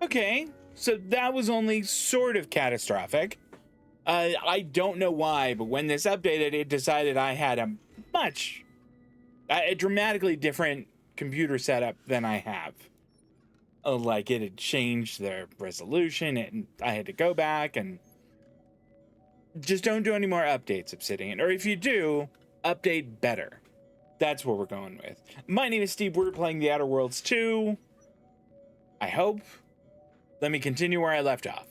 Okay, so that was only sort of catastrophic. I don't know why, but when this updated, it decided I had a dramatically different computer setup than I have. Like it had changed their resolution, and I had to go back and just don't do any more updates, Obsidian. Or if you do, update better. That's what we're going with. My name is Steve. We're playing The Outer Worlds 2. I hope. Let me continue where I left off.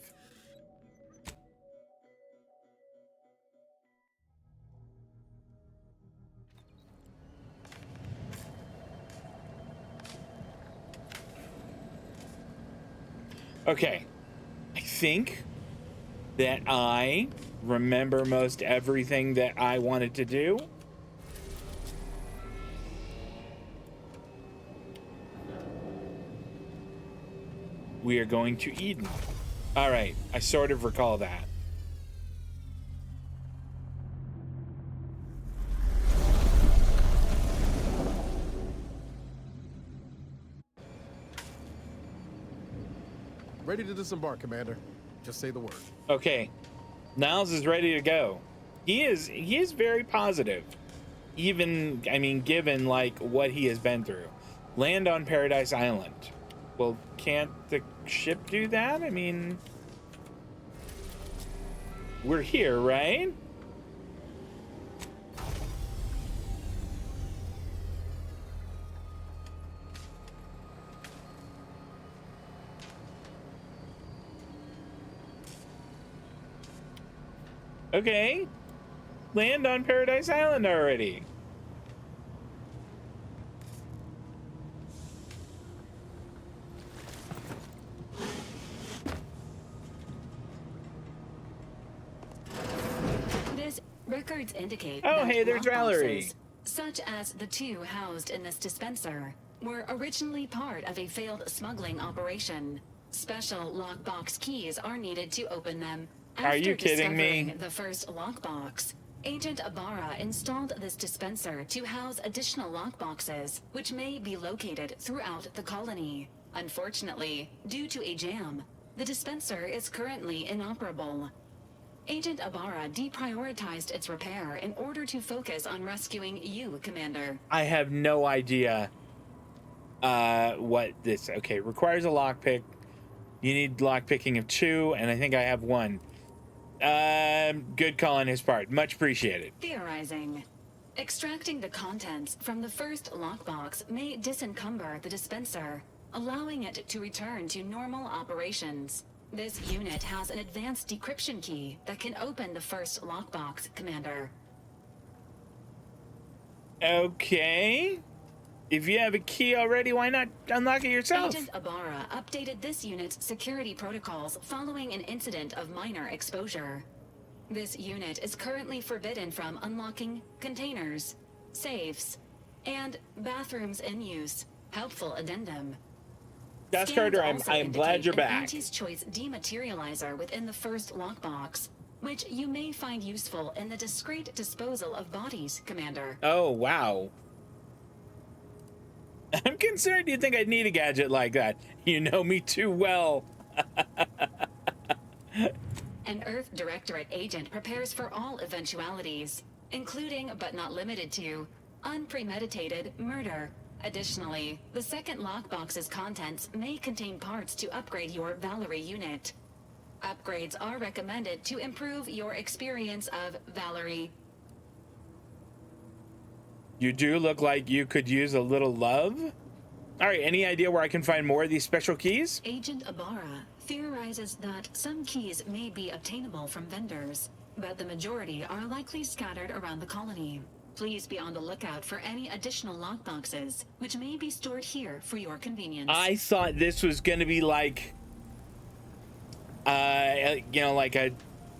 Okay. I think that I remember most everything that I wanted to do. We are going to Eden. All right, I sort of recall that. Ready to disembark, Commander. Just say the word. Okay, Niles is ready to go. He is very positive. Even, I mean, given like what he has been through. Land on Paradise Island. Well, can't the ship do that? I mean, we're here, right? Okay. Land on Paradise Island already. Records indicate oh, that hey, there's Valerie. Boxes, such as the two housed in this dispenser, were originally part of a failed smuggling operation. Special lockbox keys are needed to open them. Are you kidding me? The first lockbox, Agent Ibarra installed this dispenser to house additional lockboxes, which may be located throughout the colony. Unfortunately, due to a jam, the dispenser is currently inoperable. Agent Ibarra deprioritized its repair in order to focus on rescuing you, Commander. I have no idea what this... Okay, requires a lockpick. You need lockpicking of 2, and I think I have 1. Good call on his part. Much appreciated. Theorizing. Extracting the contents from the first lockbox may disencumber the dispenser, allowing it to return to normal operations. This unit has an advanced decryption key that can open the first lockbox, Commander. Okay. If you have a key already, why not unlock it yourself? Agent Ibarra updated this unit's security protocols following an incident of minor exposure. This unit is currently forbidden from unlocking containers, safes, and bathrooms in use. Helpful addendum. Desk Carter, I'm glad you're back. Auntie's Choice dematerializer within the first lockbox, which you may find useful in the discreet disposal of bodies, Commander. Oh, wow. I'm concerned you think I'd need a gadget like that. You know me too well. An Earth Directorate agent prepares for all eventualities, including but not limited to unpremeditated murder. Additionally, the second lockbox's contents may contain parts to upgrade your Valerie unit. Upgrades are recommended to improve your experience of Valerie. You do look like you could use a little love. All right, any idea where I can find more of these special keys? Agent Ibarra theorizes that some keys may be obtainable from vendors, but the majority are likely scattered around the colony. Please be on the lookout for any additional lockboxes, which may be stored here for your convenience. I thought this was going to be like, you know, like a,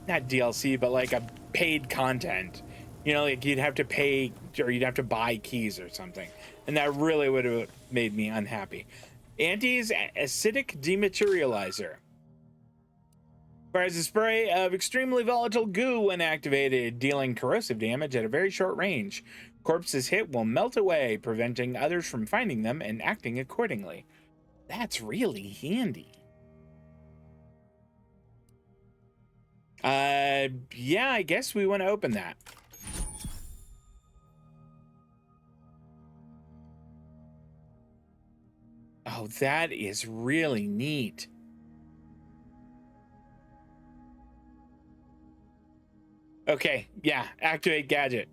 not DLC, but like a paid content. You know, like you'd have to pay or you'd have to buy keys or something. And that really would have made me unhappy. Auntie's acidic dematerializer. Fires a spray of extremely volatile goo when activated, dealing corrosive damage at a very short range. Corpses hit will melt away, preventing others from finding them and acting accordingly. That's really handy. Yeah, I guess we want to open that. Oh, that is really neat. Okay, yeah, activate gadget.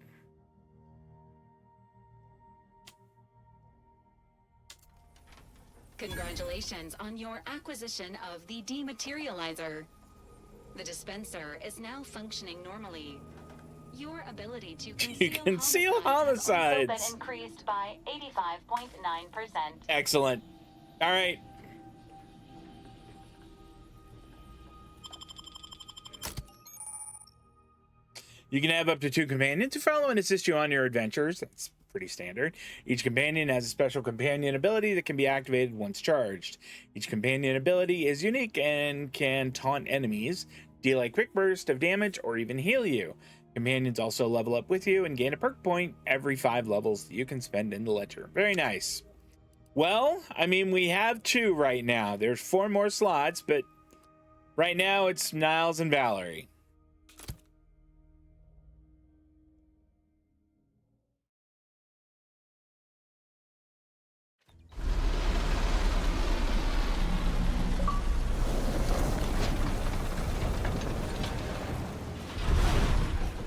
Congratulations on your acquisition of the dematerializer. The dispenser is now functioning normally. Your ability to conceal homicides has also been increased by 85.9%. Excellent. All right. You can have up to 2 companions to follow and assist you on your adventures. That's pretty standard. Each companion has a special companion ability that can be activated once charged. Each companion ability is unique and can taunt enemies, deal a quick burst of damage, or even heal you. Companions also level up with you and gain a perk point every 5 levels that you can spend in the ledger. Very nice. Well, I mean, we have 2 right now. There's 4 more slots, but right now it's Niles and Valerie.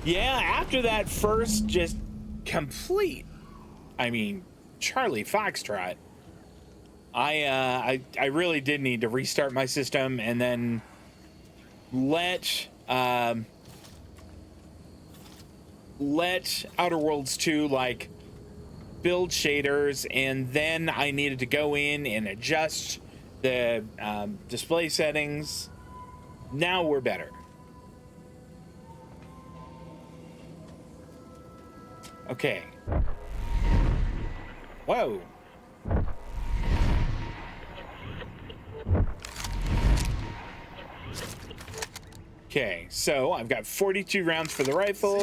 Yeah, after that first just complete, I mean, Charlie Foxtrot, I really did need to restart my system and then let Outer Worlds 2 like build shaders, and then I needed to go in and adjust the display settings. Now we're better. Okay. Whoa. Okay, so I've got 42 rounds for the rifle,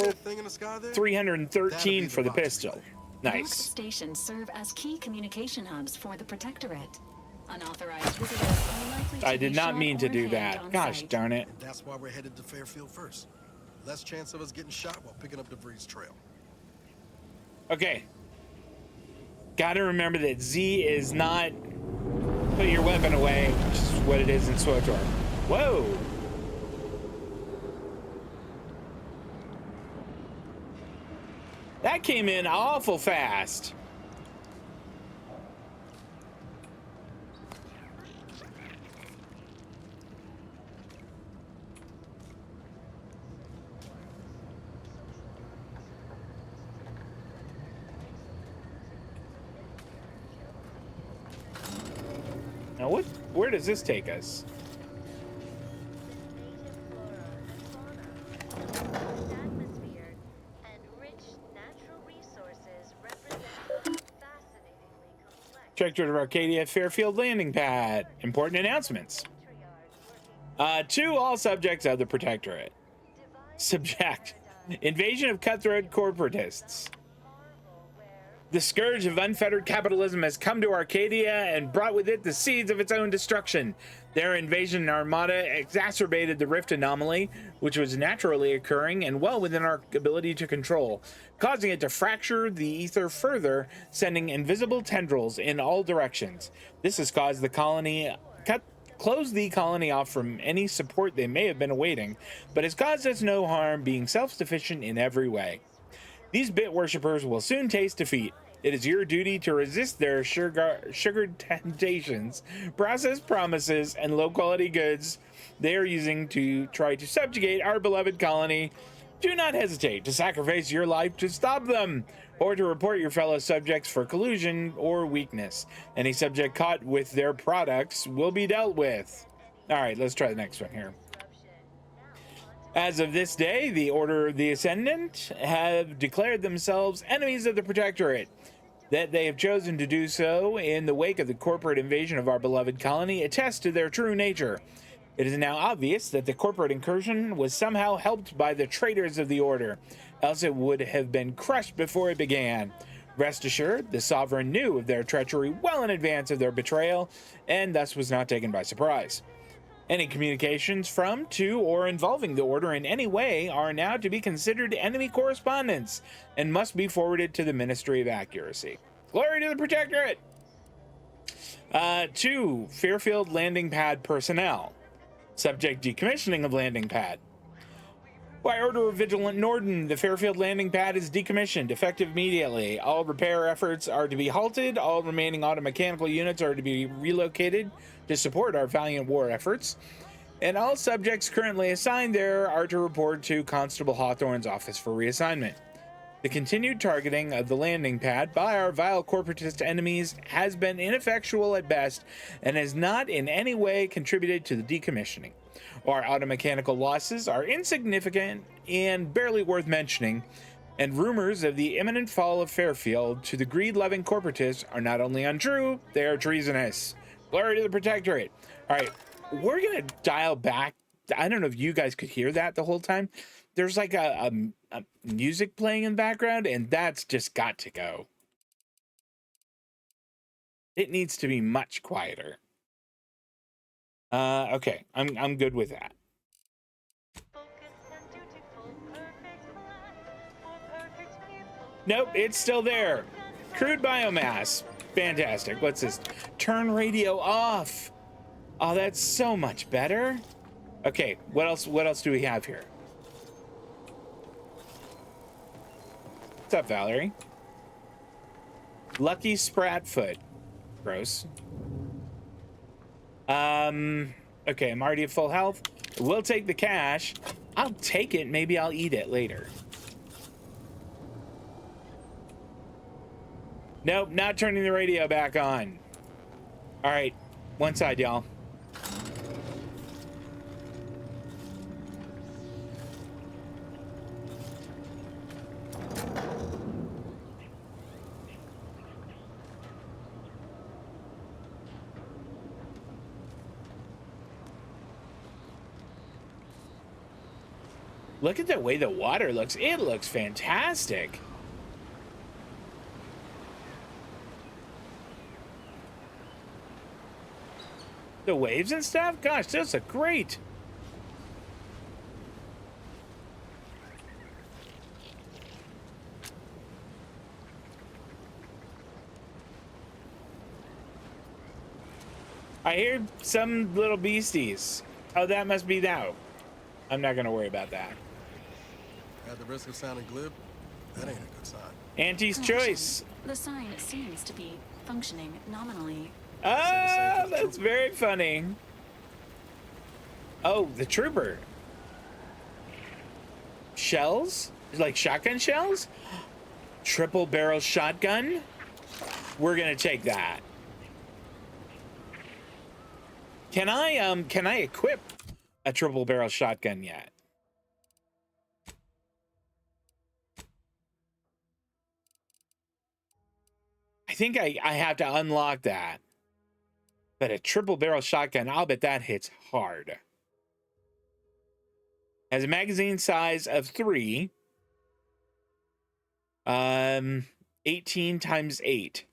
313 for the pistol. Nice. Stations serve as key communication hubs for the Protectorate. Unauthorized visitors are likely to I did not shot mean to or do hanged that. on Gosh site. darn it. That's why we're headed to Fairfield first. Less chance of us getting shot while picking up debris trail. Okay. Gotta remember that Z is not put your weapon away, which is what it is in SWTOR. Whoa. That came in awful fast. Now where does this take us? Directorate of Arcadia Fairfield landing pad. Important announcements. To all subjects of the Protectorate. Subject. Invasion of cutthroat corporatists. The scourge of unfettered capitalism has come to Arcadia and brought with it the seeds of its own destruction. Their invasion armada exacerbated the rift anomaly, which was naturally occurring and well within our ability to control, causing it to fracture the ether further, sending invisible tendrils in all directions. This has caused the colony close the colony off from any support they may have been awaiting, but has caused us no harm, being self-sufficient in every way. These bit worshippers will soon taste defeat. It is your duty to resist their sugared temptations, processed promises, and low-quality goods they are using to try to subjugate our beloved colony. Do not hesitate to sacrifice your life to stop them, or to report your fellow subjects for collusion or weakness. Any subject caught with their products will be dealt with. All right, let's try the next one here. As of this day, the Order of the Ascendant have declared themselves enemies of the Protectorate. That they have chosen to do so in the wake of the corporate invasion of our beloved colony attests to their true nature. It is now obvious that the corporate incursion was somehow helped by the traitors of the Order, else it would have been crushed before it began. Rest assured, the Sovereign knew of their treachery well in advance of their betrayal, and thus was not taken by surprise. Any communications from, to, or involving the Order in any way are now to be considered enemy correspondence and must be forwarded to the Ministry of Accuracy. Glory to the Protectorate! 2. Fairfield Landing Pad personnel. Subject decommissioning of landing pad. By order of Vigilant Norden, the Fairfield landing pad is decommissioned, effective immediately. All repair efforts are to be halted. All remaining automechanical units are to be relocated to support our valiant war efforts. And all subjects currently assigned there are to report to Constable Hawthorne's office for reassignment. The continued targeting of the landing pad by our vile corporatist enemies has been ineffectual at best and has not in any way contributed to the decommissioning. Our automechanical losses are insignificant and barely worth mentioning, and rumors of the imminent fall of Fairfield to the greed-loving corporatists are not only untrue, they are treasonous. Glory to the Protectorate. All right, we're gonna dial back. I don't know if you guys could hear that the whole time. There's like a music playing in the background, and that's just got to go. It needs to be much quieter. Okay, I'm good with that. Nope, it's still there. Crude biomass. Fantastic. What's this? Turn radio off. Oh, that's so much better. Okay, what else do we have here? What's up, Valerie? Lucky Spratfoot. Gross. Okay, I'm already at full health. We'll take the cash. I'll take it. Maybe I'll eat it later. Nope, not turning the radio back on. All right, one side, y'all. Look at the way the water looks. It looks fantastic. The waves and stuff? Gosh, those are great. I hear some little beasties. Oh, that must be thou. I'm not gonna worry about that. At the risk of sounding glib, that ain't a good sign. Auntie's choice. The sign seems to be functioning nominally. Ah, that's very funny. Oh, the trooper. Shells? Like shotgun shells? Triple barrel shotgun? We're gonna take that. Can I equip a triple barrel shotgun yet? I think I have to unlock that. But a triple barrel shotgun, I'll bet that hits hard. Has a magazine size of 3. 18 times 8.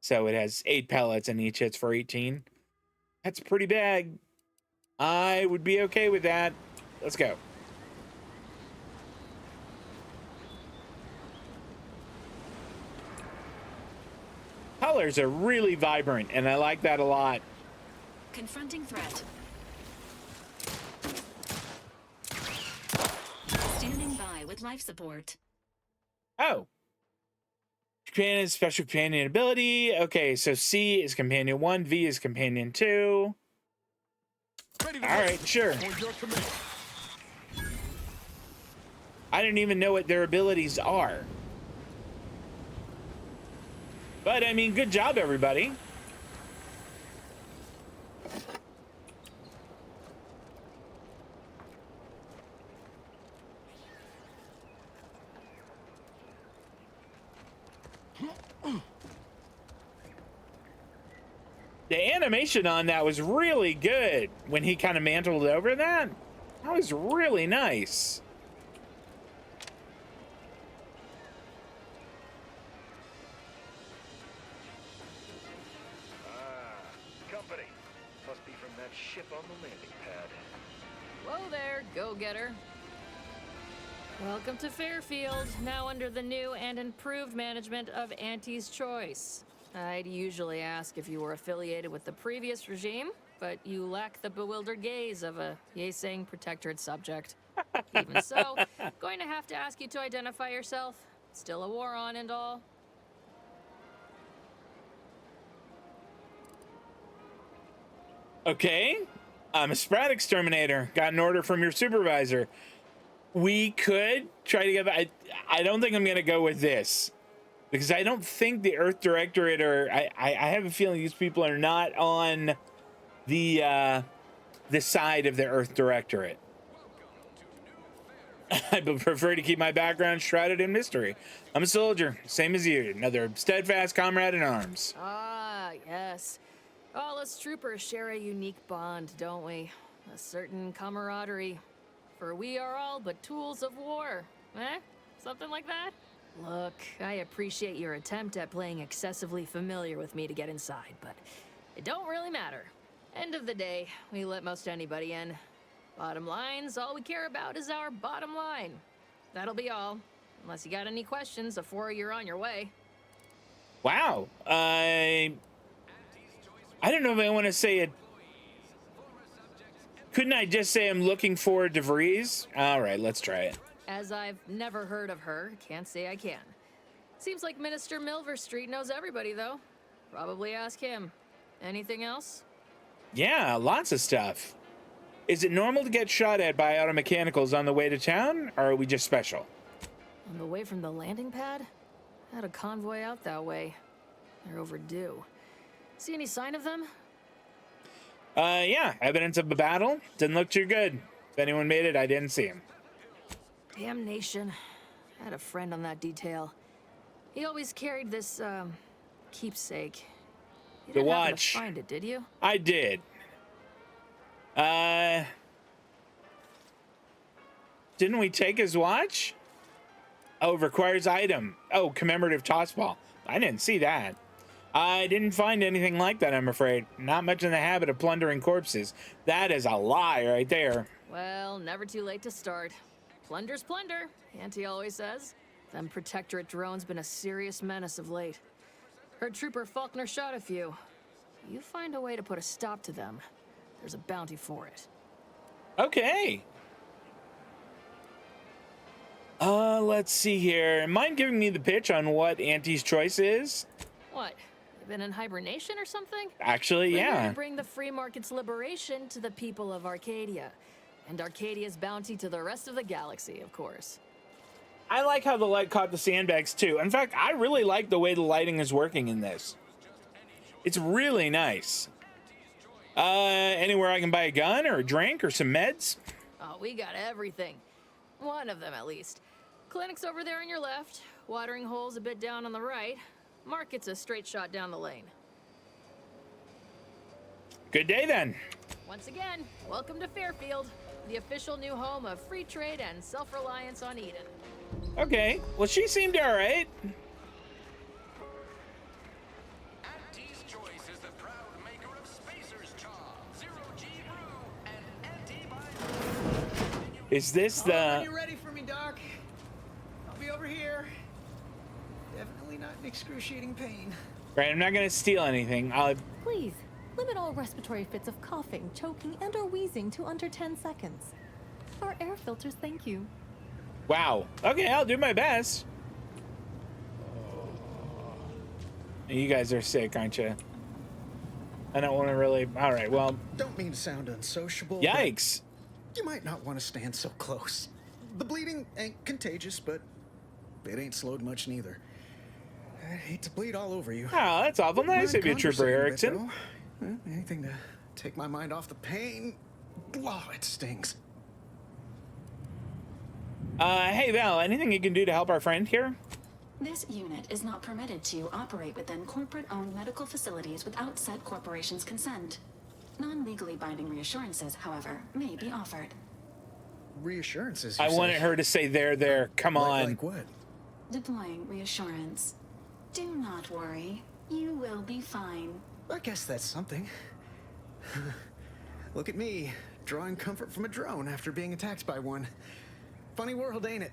So it has 8 pellets and each hits for 18. That's pretty big. I would be okay with that. Let's go. Colors are really vibrant, and I like that a lot. Confronting threat. Standing by with life support. Oh. Companion, special companion ability. Okay, so C is companion 1, V is companion 2. All right, sure. I don't even know what their abilities are. But, I mean, good job, everybody. The animation on that was really good when he kind of mantled over that. That was really nice. Company. Must be from that ship on the landing pad. Whoa there, go-getter. Welcome to Fairfield, now under the new and improved management of Auntie's Choice. I'd usually ask if you were affiliated with the previous regime, but you lack the bewildered gaze of a yay-saying protectorate subject. Even so, going to have to ask you to identify yourself. Still a war on and all. Okay, I'm a Sprat exterminator. Got an order from your supervisor. We could try to get. I don't think I'm gonna go with this because I don't think the Earth Directorate or I have a feeling these people are not on the side of the Earth Directorate. I would prefer to keep my background shrouded in mystery. I'm a soldier, same as you, another steadfast comrade in arms. Ah, yes. All us troopers share a unique bond, don't we? A certain camaraderie. For we are all but tools of war. Eh? Something like that? Look, I appreciate your attempt at playing excessively familiar with me to get inside, but it don't really matter. End of the day, we let most anybody in. Bottom line's all we care about is our bottom line. That'll be all. Unless you got any questions before you're on your way. Wow. I don't know if I want to say it. Couldn't I just say I'm looking for DeVries? All right, let's try it. As I've never heard of her, can't say I can. Seems like Minister Milverstreet knows everybody, though. Probably ask him. Anything else? Yeah, lots of stuff. Is it normal to get shot at by auto mechanicals on the way to town, or are we just special? On the way from the landing pad? Had a convoy out that way. They're overdue. See any sign of them? Yeah, evidence of a battle. Didn't look too good. If anyone made it, I didn't see him. Damnation. I had a friend on that detail. He always carried this, keepsake. You The didn't happen watch. to find it, did you? I did. Didn't we take his watch? Oh, requires item. Oh, commemorative toss ball. I didn't see that. I didn't find anything like that, I'm afraid. Not much in the habit of plundering corpses. That is a lie right there. Well, never too late to start. Plunder's plunder, Auntie always says. Them Protectorate drones been a serious menace of late. Heard Trooper Faulkner shot a few. You find a way to put a stop to them, there's a bounty for it. Okay. Let's see here. Mind giving me the pitch on what Auntie's Choice is? What? You been in hibernation or something? Actually, We're here yeah. to bring the free market's liberation to the people of Arcadia. And Arcadia's bounty to the rest of the galaxy, of course. I like how the light caught the sandbags too. In fact, I really like the way the lighting is working in this. It's really nice. Anywhere I can buy a gun or a drink or some meds? Oh, we got everything. One of them, at least. Clinic's over there on your left. Watering hole's a bit down on the right. Market's a straight shot down the lane. Good day then. Once again, welcome to Fairfield, the official new home of free trade and self-reliance on Eden. Okay, well, she seemed all right. Auntie's Choice is the proud maker of Spacer's Chaw, Zero-G Brew, and Antibiotic. Is this When the... you're ready for me, Doc, I'll be over here. Definitely not in excruciating pain. Right, I'm not gonna steal anything. Please, limit all respiratory fits of coughing, choking, and or wheezing to under 10 seconds. Our air filters, thank you. Wow. Okay, I'll do my best. You guys are sick, aren't you? I don't want to really... All right, well... Don't mean to sound unsociable. Yikes. You might not want to stand so close. The bleeding ain't contagious, but it ain't slowed much neither. I hate to bleed all over you. Oh, that's awful nice of you, Trooper Erickson. Anything to take my mind off the pain. Oh, it stings. Hey, Val, anything you can do to help our friend here? This unit is not permitted to operate within corporate-owned medical facilities without said corporation's consent. Non-legally binding reassurances, however, may be offered. Reassurances, I wanted her to say there. Come on. Like what? Deploying reassurance. Do not worry. You will be fine. I guess that's something. Look at me, drawing comfort from a drone after being attacked by one. Funny world, ain't it?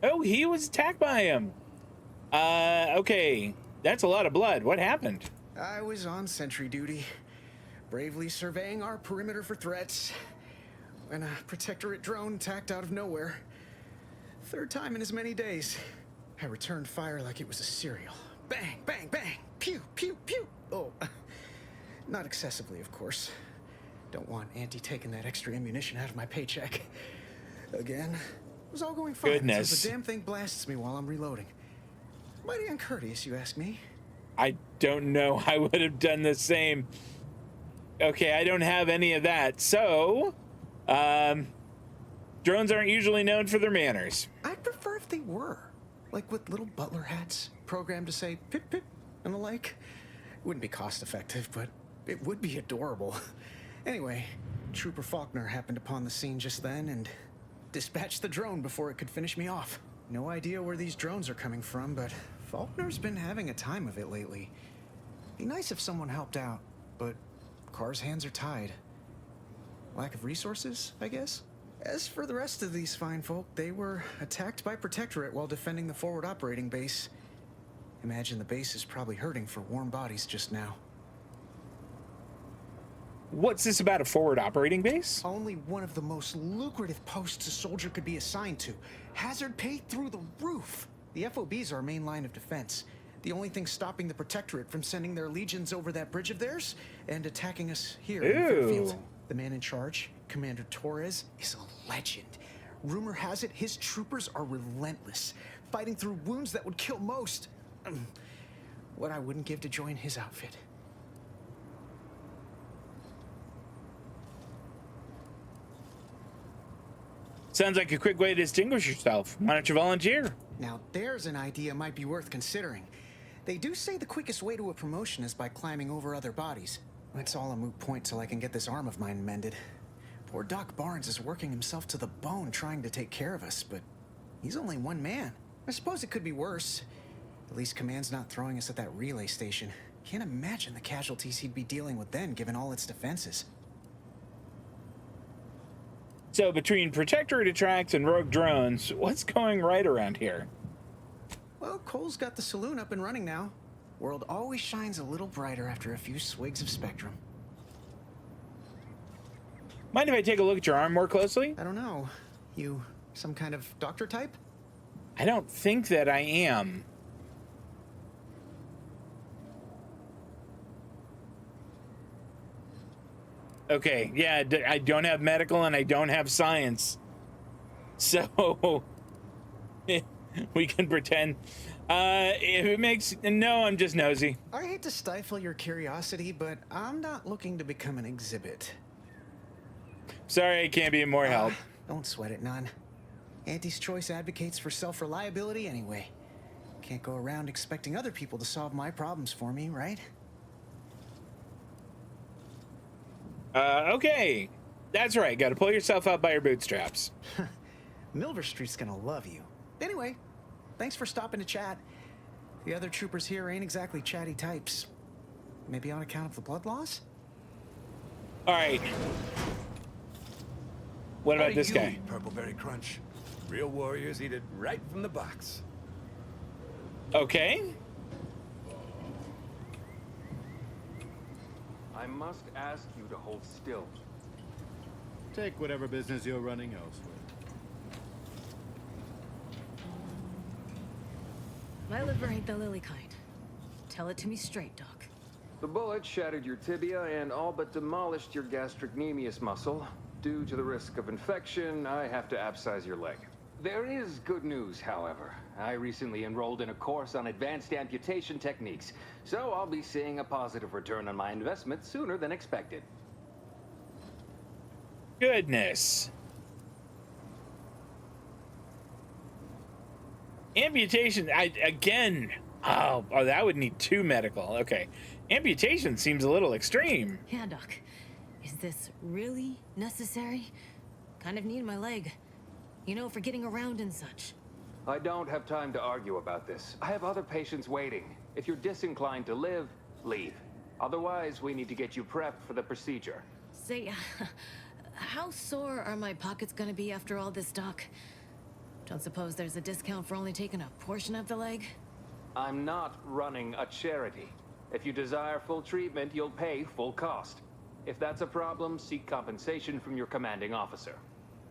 Oh, he was attacked by him. Okay. That's a lot of blood. What happened? I was on sentry duty, bravely surveying our perimeter for threats, when a protectorate drone attacked out of nowhere. Third time in as many days. I returned fire like it was a cereal. Bang, bang, bang, pew, pew, pew. Oh, not excessively, of course. Don't want Auntie taking that extra ammunition out of my paycheck. Again, it was all going fine Goodness. until the damn thing blasts me while I'm reloading. Mighty uncourteous, you ask me. I don't know. I would have done the same. Okay, I don't have any of that. So, drones aren't usually known for their manners. I'd prefer if they were. Like with little butler hats, programmed to say pip pip and the like. Wouldn't be cost effective, but it would be adorable. Anyway, Trooper Faulkner happened upon the scene just then and dispatched the drone before it could finish me off. No idea where these drones are coming from, but Faulkner's been having a time of it lately. Be nice if someone helped out, but Carr's hands are tied. Lack of resources, I guess? As for the rest of these fine folk, they were attacked by Protectorate while defending the forward operating base. Imagine the base is probably hurting for warm bodies just now. What's this about, a forward operating base? Only one of the most lucrative posts a soldier could be assigned to. Hazard pay through the roof. The FOB's our main line of defense. The only thing stopping the Protectorate from sending their legions over that bridge of theirs and attacking us here in Fairfield. The man in charge, Commander Torres, is a legend. Rumor has it his troopers are relentless, fighting through wounds that would kill most. What I wouldn't give to join his outfit. Sounds like a quick way to distinguish yourself. Why don't you volunteer? Now there's an idea might be worth considering. They do say the quickest way to a promotion is by climbing over other bodies. It's all a moot point till I can get this arm of mine mended. Poor Doc Barnes is working himself to the bone trying to take care of us, but he's only one man. I suppose it could be worse. At least Command's not throwing us at that relay station. Can't imagine the casualties he'd be dealing with then, given all its defenses. So between Protectorate attracts and rogue drones, what's going right around here? Well, Cole's got the saloon up and running now. World always shines a little brighter after a few swigs of Spectrum. Mind if I take a look at your arm more closely? I don't know. You some kind of doctor type? I don't think that I am. Okay, yeah, I don't have medical and I don't have science. So, we can pretend. If it makes... No, I'm just nosy. I hate to stifle your curiosity, but I'm not looking to become an exhibit. Sorry, I can't be of more help. Don't sweat it, none. Auntie's Choice advocates for self-reliability anyway. Can't go around expecting other people to solve my problems for me, right? Okay. That's right, gotta pull yourself up by your bootstraps. Milver Street's gonna love you. Anyway, thanks for stopping to chat. The other troopers here ain't exactly chatty types. Maybe on account of the blood loss? Alright. What about this guy? Purpleberry Crunch. Real warriors eat it right from the box. Okay. I must ask you to hold still. Take whatever business you're running elsewhere. My liver ain't the lily kind. Tell it to me straight, Doc. The bullet shattered your tibia and all but demolished your gastrocnemius muscle. Due to the risk of infection, I have to abscise your leg. There is good news, however. I recently enrolled in a course on advanced amputation techniques, so I'll be seeing a positive return on my investment sooner than expected. Goodness. Amputation, again. Oh, that would need 2 medical. Okay. Amputation seems a little extreme. Yeah, Doc. Is this really necessary? Kind of need my leg. You know, for getting around and such. I don't have time to argue about this. I have other patients waiting. If you're disinclined to live, leave. Otherwise, we need to get you prepped for the procedure. Say, how sore are my pockets gonna be after all this, Doc? Don't suppose there's a discount for only taking a portion of the leg? I'm not running a charity. If you desire full treatment, you'll pay full cost. If that's a problem, seek compensation from your commanding officer.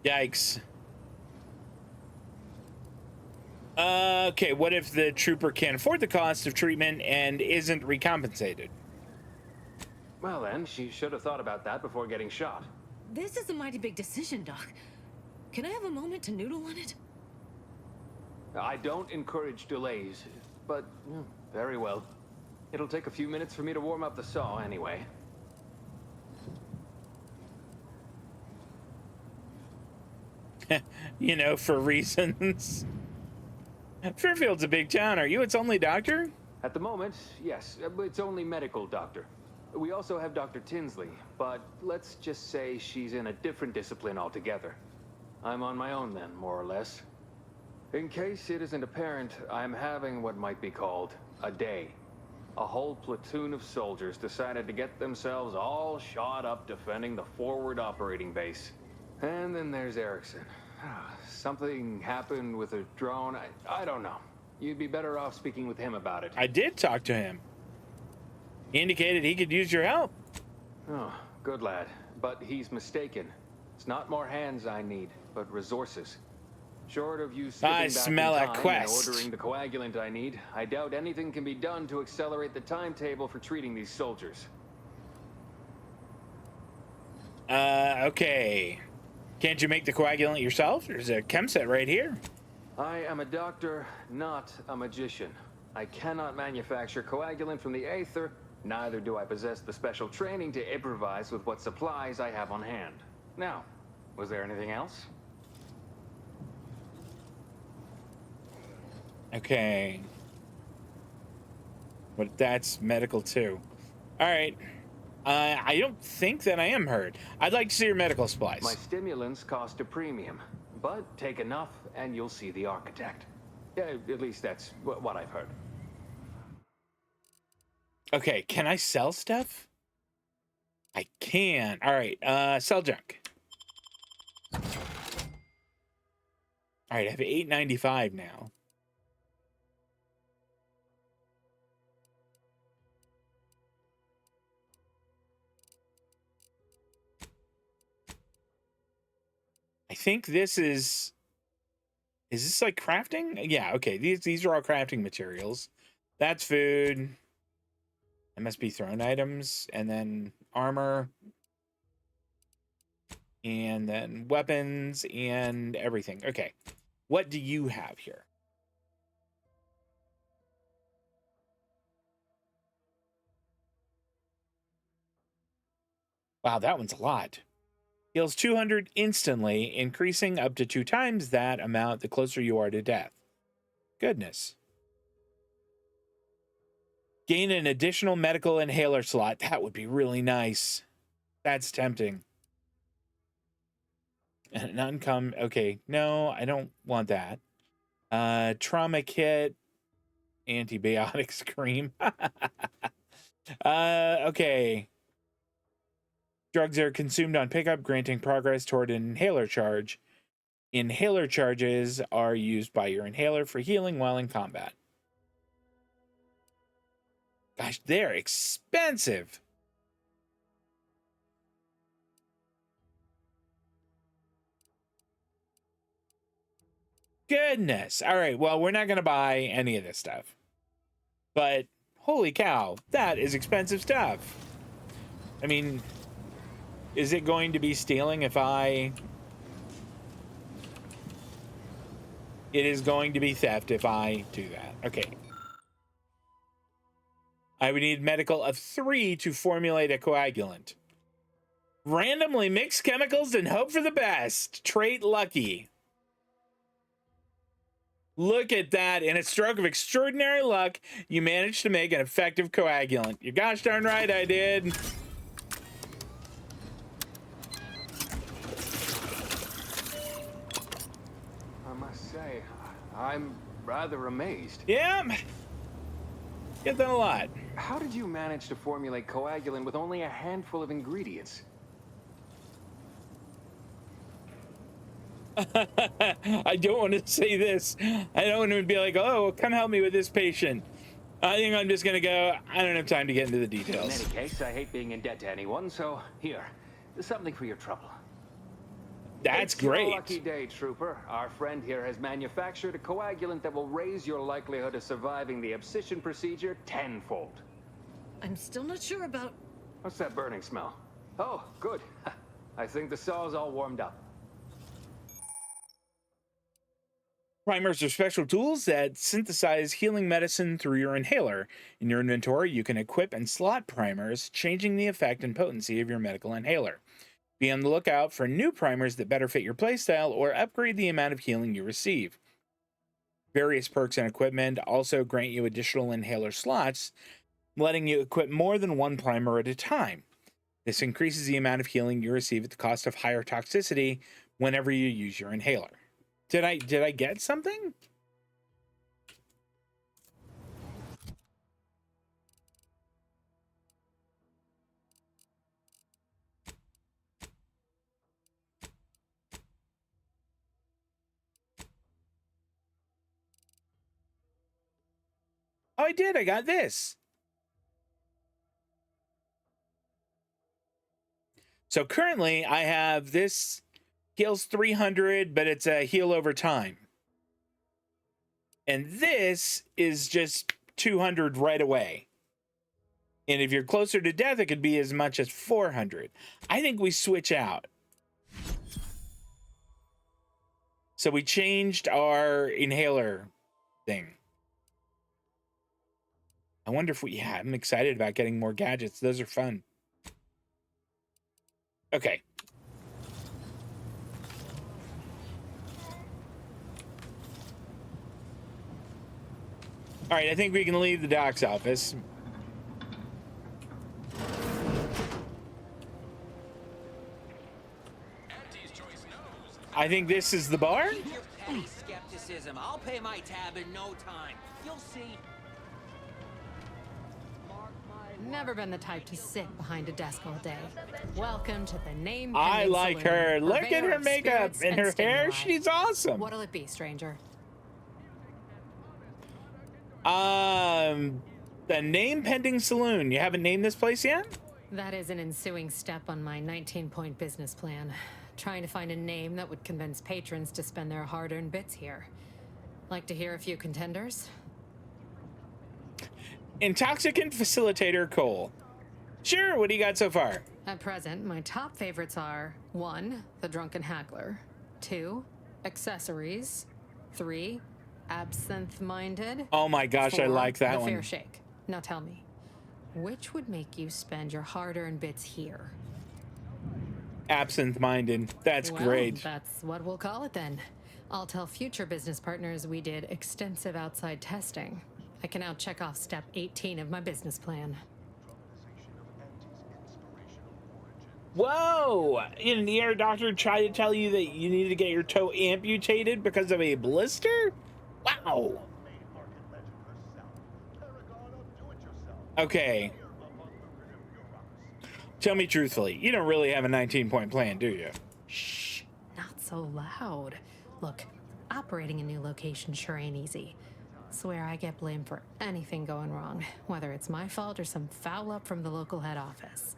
Yikes. Okay, what if the trooper can't afford the cost of treatment and isn't recompensated? Well then, she should have thought about that before getting shot. This is a mighty big decision, Doc. Can I have a moment to noodle on it? I don't encourage delays, but very well. It'll take a few minutes for me to warm up the saw anyway. You know, for reasons. Fairfield's a big town. Are you its only doctor? At the moment, yes. It's only medical doctor. We also have Dr. Tinsley, but let's just say she's in a different discipline altogether. I'm on my own then, more or less. In case it isn't apparent, I'm having what might be called a day. A whole platoon of soldiers decided to get themselves all shot up defending the forward operating base. And then there's Erickson. Something happened with a drone. I don't know. You'd be better off speaking with him about it. I did talk to him. He indicated he could use your help. Oh, good lad. But he's mistaken. It's not more hands I need, but resources. Short of you skipping I back smell in a time quest. and ordering the coagulant I need, I doubt anything can be done to accelerate the timetable for treating these soldiers. Okay. Can't you make the coagulant yourself? There's a chem set right here. I am a doctor, not a magician. I cannot manufacture coagulant from the aether, neither do I possess the special training to improvise with what supplies I have on hand. Now, was there anything else? Okay. But that's medical too. All right. I don't think that I am hurt. I'd like to see your medical supplies. My stimulants cost a premium, but take enough and you'll see the architect. Yeah, at least that's what I've heard. Okay, can I sell stuff? I can. All right, sell junk. All right, I have $8.95 now. I think this is this like crafting? Yeah, okay. These are all crafting materials. That's food. It must be thrown items, and then armor, and then weapons and everything. Okay. What do you have here? Wow, that one's a lot. Heals 200 instantly, increasing up to 2 times that amount the closer you are to death. Goodness. Gain an additional medical inhaler slot. That would be really nice. That's tempting. And an uncom. Okay, no, I don't want that. Trauma kit. Antibiotics cream. Okay. Drugs are consumed on pickup, granting progress toward an inhaler charge. Inhaler charges are used by your inhaler for healing while in combat. Gosh, they're expensive. Goodness. All right, well, we're not going to buy any of this stuff. But holy cow, that is expensive stuff. I mean, is it going to be stealing if I... It is going to be theft if I do that. Okay. I would need medical of 3 to formulate a coagulant. Randomly mix chemicals and hope for the best. Trait lucky. Look at that. In a stroke of extraordinary luck, you managed to make an effective coagulant. You're gosh darn right I did. I must say, I'm rather amazed. Yeah. Get that a lot. How did you manage to formulate coagulant with only a handful of ingredients? I don't want to say this. I don't want to be like, oh, come help me with this patient. I think I'm just going to go. I don't have time to get into the In details. any case, I hate being in debt to anyone, so here, something for your trouble. That's It's your great. lucky day, Trooper. Our friend here has manufactured a coagulant that will raise your likelihood of surviving the abscission procedure tenfold. I'm still not sure about. What's that burning smell? Oh, good. I think the saw's all warmed up. Primers are special tools that synthesize healing medicine through your inhaler. In your inventory, you can equip and slot primers, changing the effect and potency of your medical inhaler. Be on the lookout for new primers that better fit your playstyle or upgrade the amount of healing you receive. Various perks and equipment also grant you additional inhaler slots, letting you equip more than one primer at a time. This increases the amount of healing you receive at the cost of higher toxicity whenever you use your inhaler. Did I get something? Oh, I did. I got this. So currently I have this heals 300, but it's a heal over time. And this is just 200 right away. And if you're closer to death, it could be as much as 400. I think we switch out. So we changed our inhaler thing. I wonder if we, yeah, I'm excited about getting more gadgets. Those are fun. Okay. All right, I think we can leave the doc's office. I think this is the bar. Keep your petty skepticism. I'll pay my tab in no time. You'll see. Never been the type to sit behind a desk all day. Welcome to the name. I like her. Look at her makeup and her hair. She's awesome. What'll it be, stranger? The name pending saloon. You haven't named this place yet? That is an ensuing step on my 19-point business plan. Trying to find a name that would convince patrons to spend their hard-earned bits here. Like to hear a few contenders? Intoxicant Facilitator Cole. Sure, what do you got so far? At present, my top favorites are 1. The Drunken Haggler, 2. Accessories, 3. Absinthe-minded. Oh my gosh, 4, I like that the one. Fair Shake. Now tell me, which would make you spend your hard-earned bits here? Absinthe-minded. That's Well, great. That's what we'll call it then. I'll tell future business partners we did extensive outside testing. I can now check off step 18 of my business plan. Whoa! Didn't the air doctor try to tell you that you need to get your toe amputated because of a blister? Wow! Okay. Tell me truthfully, you don't really have a 19-point plan, do you? Shh, not so loud. Look, operating a new location sure ain't easy. Swear I get blamed for anything going wrong, whether it's my fault or some foul up from the local head office.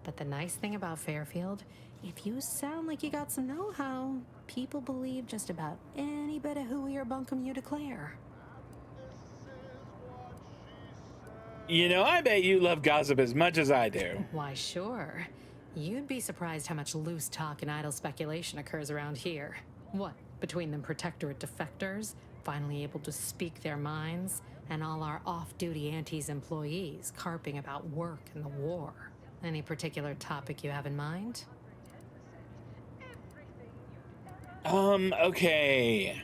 But the nice thing about Fairfield, if you sound like you got some know-how, people believe just about any bit of hooey or bunkum you declare. You know, I bet you love gossip as much as I do. Why, sure. You'd be surprised how much loose talk and idle speculation occurs around here. What, between them protectorate defectors, finally able to speak their minds, and all our off-duty Antes employees carping about work and the war. Any particular topic you have in mind? Okay.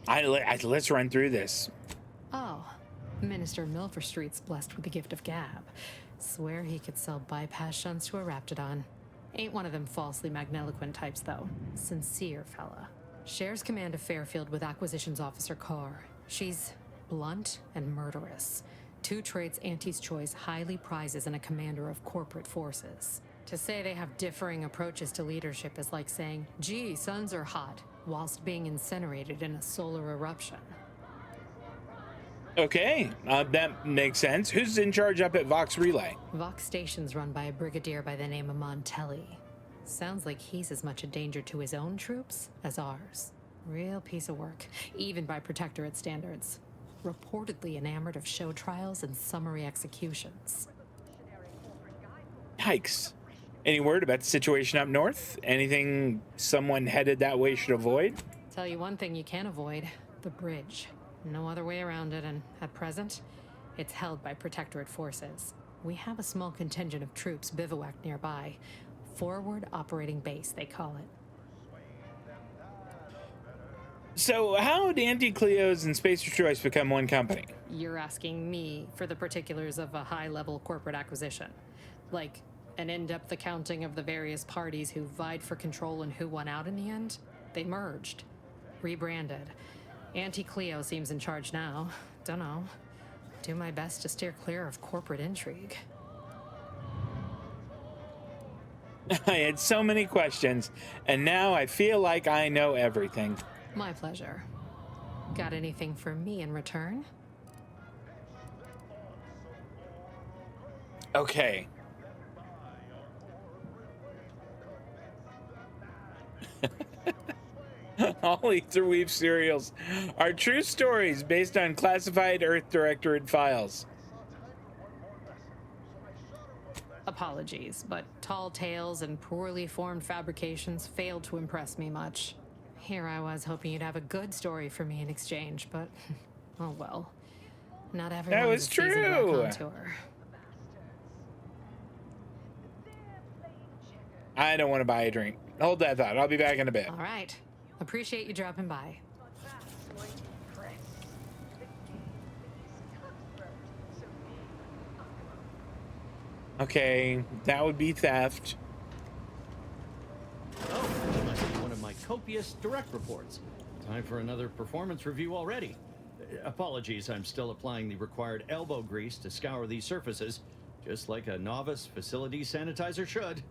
Let's run through this. Oh, Minister Milford Street's blessed with the gift of gab. Swear he could sell bypass shunts to a raptidon. Ain't one of them falsely magniloquent types, though. Sincere fella. Shares command of Fairfield with Acquisitions Officer Carr. She's blunt and murderous. 2 traits Auntie's Choice highly prizes in a commander of corporate forces. To say they have differing approaches to leadership is like saying, gee, suns are hot, whilst being incinerated in a solar eruption. Okay, that makes sense. Who's in charge up at Vox Relay? Vox Station's run by a brigadier by the name of Montelli. Sounds like he's as much a danger to his own troops as ours. Real piece of work, even by Protectorate standards. Reportedly enamored of show trials and summary executions. Yikes. Any word about the situation up north? Anything someone headed that way should avoid? Tell you one thing you can't avoid, the bridge. No other way around it, and at present, it's held by Protectorate forces. We have a small contingent of troops bivouacked nearby. Forward Operating Base, they call it. So how did Anti-Cleos and Spacer Choice become one company? You're asking me for the particulars of a high-level corporate acquisition. Like an in-depth accounting of the various parties who vied for control and who won out in the end? They merged. Rebranded. Anti-Cleo seems in charge now. Dunno. Do my best to steer clear of corporate intrigue. I had so many questions, and now I feel like I know everything. My pleasure. Got anything for me in return? Okay. All Etherweave serials are true stories based on classified Earth Directorate files. Apologies, but tall tales and poorly formed fabrications failed to impress me much. Here I was hoping you'd have a good story for me in exchange, but oh well. Not everyone's That was a seasoned true. raconteur. I don't want to buy a drink. Hold that thought. I'll be back in a bit. All right. Appreciate you dropping by. Okay, that would be theft. Oh, this must be one of my copious direct reports. Time for another performance review already. Apologies, I'm still applying the required elbow grease to scour these surfaces, just like a novice facility sanitizer should.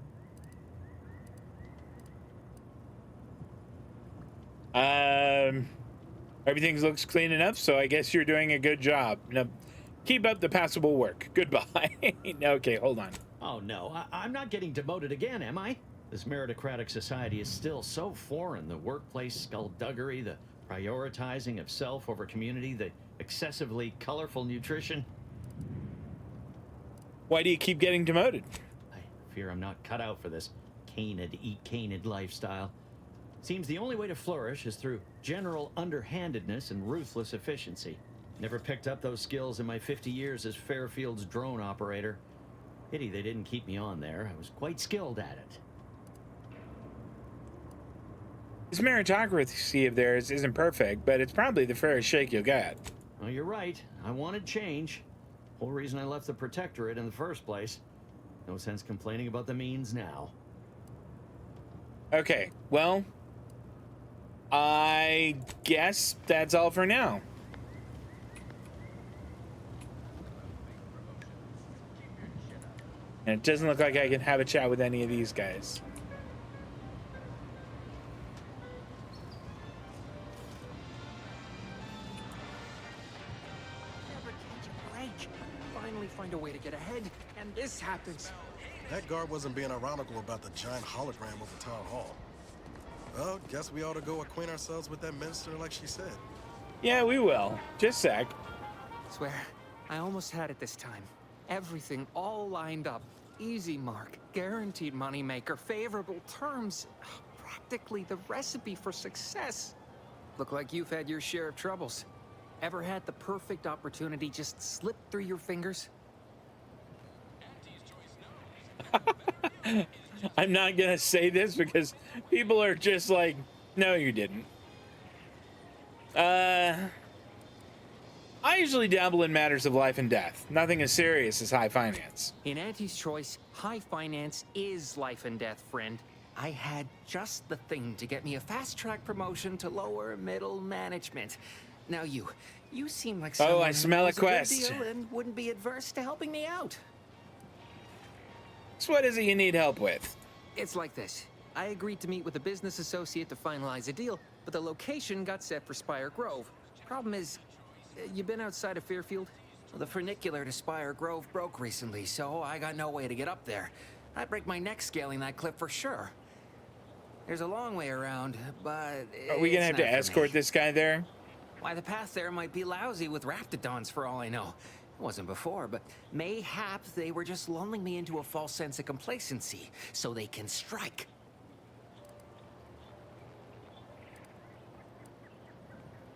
Everything looks clean enough, so I guess you're doing a good job. Now, keep up the passable work. Goodbye. Okay, hold on. Oh no, I'm not getting demoted again, am I? This meritocratic society is still so foreign. The workplace skullduggery, the prioritizing of self over community, the excessively colorful nutrition. Why do you keep getting demoted? I fear I'm not cut out for this canid, eat canid lifestyle. Seems the only way to flourish is through general underhandedness and ruthless efficiency. Never picked up those skills in my 50 years as Fairfield's drone operator. Pity they didn't keep me on there. I was quite skilled at it. This meritocracy of theirs isn't perfect, but it's probably the fairest shake you'll get. Well, you're right. I wanted change. Whole reason I left the Protectorate in the first place. No sense complaining about the means now. Okay, well, I guess that's all for now. And it doesn't look like I can have a chat with any of these guys. Never catch a break. Finally find a way to get ahead, and this happens. That guard wasn't being ironical about the giant hologram over Town Hall. Well, guess we ought to go acquaint ourselves with that minister like she said. Yeah, we will. Just a sec. Swear, I almost had it this time. Everything all lined up. Easy mark, guaranteed moneymaker, favorable terms. Practically the recipe for success. Look like you've had your share of troubles. Ever had the perfect opportunity just slip through your fingers? I'm not gonna say this because people are just like, no, you didn't. I usually dabble in matters of life and death. Nothing as serious as high finance. In Auntie's choice, high finance is life and death, friend. I had just the thing to get me a fast-track promotion to lower middle management. Now you seem like someone I smell a who knows quest. good deal and wouldn't be adverse to helping me out. So what is it you need help with? It's like this. I agreed to meet with a business associate to finalize a deal, but the location got set for Spire Grove. Problem is, you been outside of Fairfield? Well, the funicular to Spire Grove broke recently, so I got no way to get up there. I'd break my neck scaling that cliff for sure. There's a long way around, but Are we gonna have to escort this guy there? Why, the path there might be lousy with raptidons for all I know. It wasn't before, but mayhap they were just lulling me into a false sense of complacency so they can strike.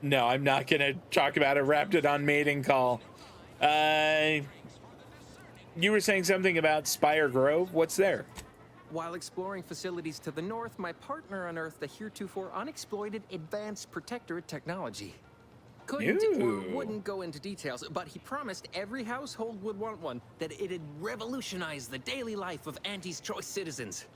No, I'm not gonna talk about a raptidon mating call. You were saying something about Spire Grove? What's there? While exploring facilities to the north, my partner unearthed a heretofore unexploited advanced protectorate technology. Couldn't or wouldn't go into details, but he promised every household would want one, that it'd revolutionize the daily life of Auntie's Choice citizens.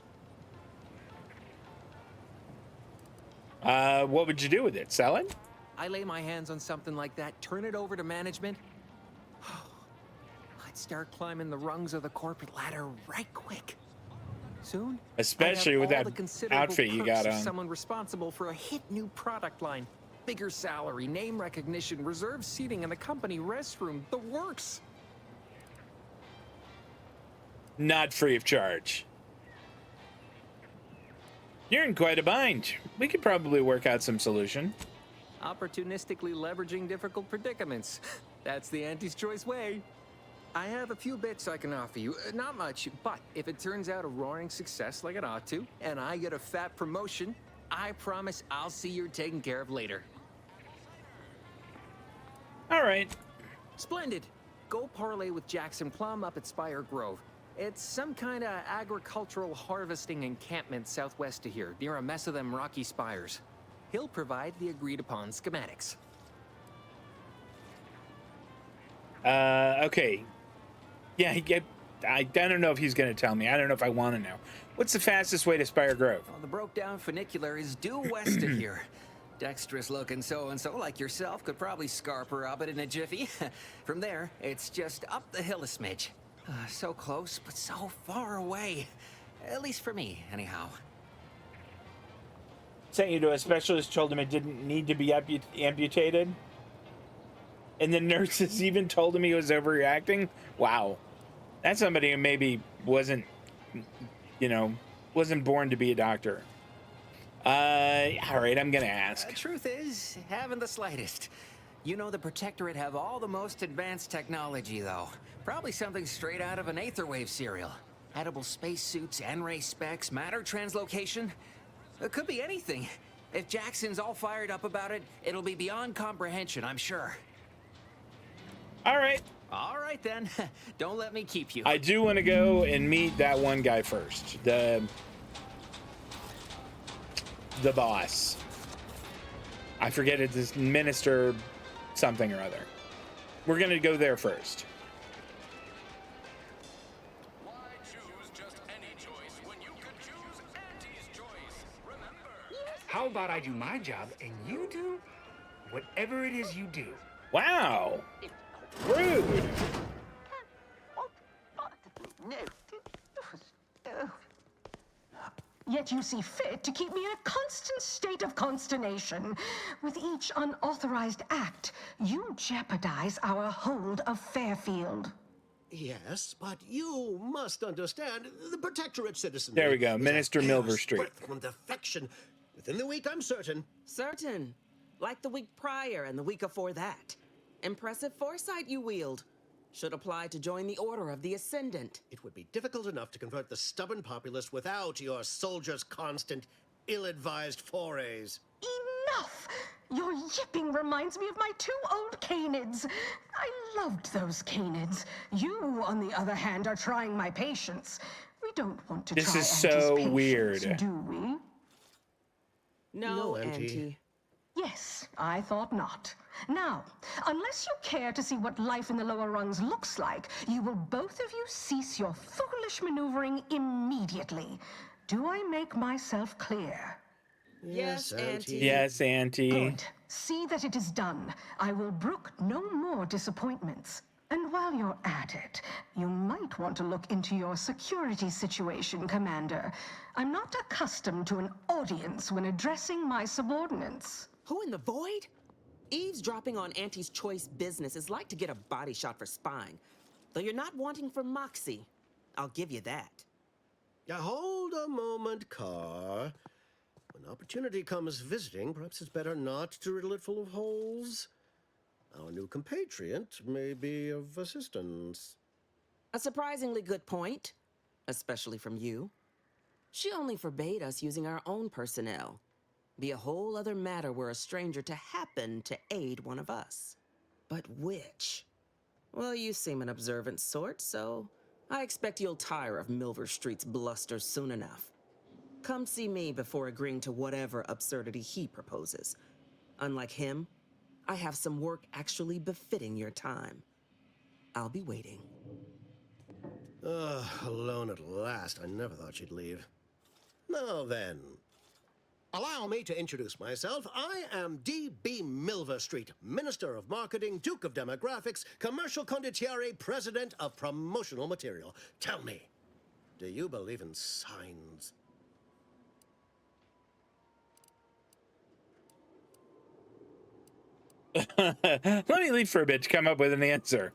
What would you do with it? Sell it? I lay my hands on something like that, turn it over to management. I'd start climbing the rungs of the corporate ladder right quick. Soon, especially with that outfit you got on. Someone responsible for a hit new product line. Bigger salary, name recognition, reserved seating in the company restroom, the works. Not free of charge. You're in quite a bind. We could probably work out some solution. Opportunistically leveraging difficult predicaments. That's the Auntie's Choice way. I have a few bits I can offer you. Not much, but if it turns out a roaring success like it ought to, and I get a fat promotion, I promise I'll see you're taken care of later. All right. Splendid. Go parlay with Jackson Plum up at Spire Grove. It's some kind of agricultural harvesting encampment southwest of here, near a mess of them rocky spires. He'll provide the agreed-upon schematics. Okay. Yeah, I don't know if he's going to tell me. I don't know if I want to know. What's the fastest way to Spire Grove? Well, the broke-down funicular is due west of here. Dexterous-looking so-and-so like yourself could probably scarp her up it in a jiffy. From there, it's just up the hill a smidge. So close, but so far away. At least for me, anyhow. Sent you to a specialist, told him it didn't need to be amputated. And the nurses even told him he was overreacting. Wow. That's somebody who maybe wasn't born to be a doctor. All right, I'm gonna ask. Truth is, haven't the slightest. You know the Protectorate have all the most advanced technology, though. Probably something straight out of an Aetherwave serial. Edible spacesuits, N-ray specs, matter translocation. It could be anything. If Jackson's all fired up about it, it'll be beyond comprehension, I'm sure. All right. All right, then. Don't let me keep you. I do want to go and meet that one guy first. The boss. I forget it. This minister something or other. We're going to go there first. Why choose just any choice when you could choose Auntie's Choice? Remember. How about I do my job and you do whatever it is you do? Wow. Rude. Yet you see fit to keep me in a constant state of consternation. With each unauthorized act, you jeopardize our hold of Fairfield. Yes, but you must understand the Protectorate citizen. There we go, Minister Milver Street. From defection. Within the week, I'm certain. Certain. Like the week prior and the week before that. Impressive foresight you wield. Should apply to join the Order of the Ascendant. It would be difficult enough to convert the stubborn populace without your soldiers' constant, ill-advised forays. Enough! Your yipping reminds me of my 2 old canids. I loved those canids. You, on the other hand, are trying my patience. We don't want to This try is Auntie's so patience, weird. do we? No, Auntie. Yes, I thought not. Now, unless you care to see what life in the lower rungs looks like, you will both of you cease your foolish maneuvering immediately. Do I make myself clear? Yes, Auntie. Yes, Auntie. Good. See that it is done. I will brook no more disappointments. And while you're at it, you might want to look into your security situation, Commander. I'm not accustomed to an audience when addressing my subordinates. Who in the void? Eavesdropping on Auntie's choice business is like to get a body shot for spying. Though you're not wanting for moxie. I'll give you that. Now, hold a moment, Carr. When opportunity comes visiting, perhaps it's better not to riddle it full of holes. Our new compatriot may be of assistance. A surprisingly good point, especially from you. She only forbade us using our own personnel. Be a whole other matter were a stranger to happen to aid one of us. But which? Well, you seem an observant sort, so I expect you'll tire of Milver Street's bluster soon enough. Come see me before agreeing to whatever absurdity he proposes. Unlike him, I have some work actually befitting your time. I'll be waiting. Alone at last. I never thought she'd leave. Now then, allow me to introduce myself. I am D.B. Milver Street, Minister of Marketing, Duke of Demographics, Commercial Condottiere, President of Promotional Material. Tell me, do you believe in signs? Let me leave for a bit to come up with an answer.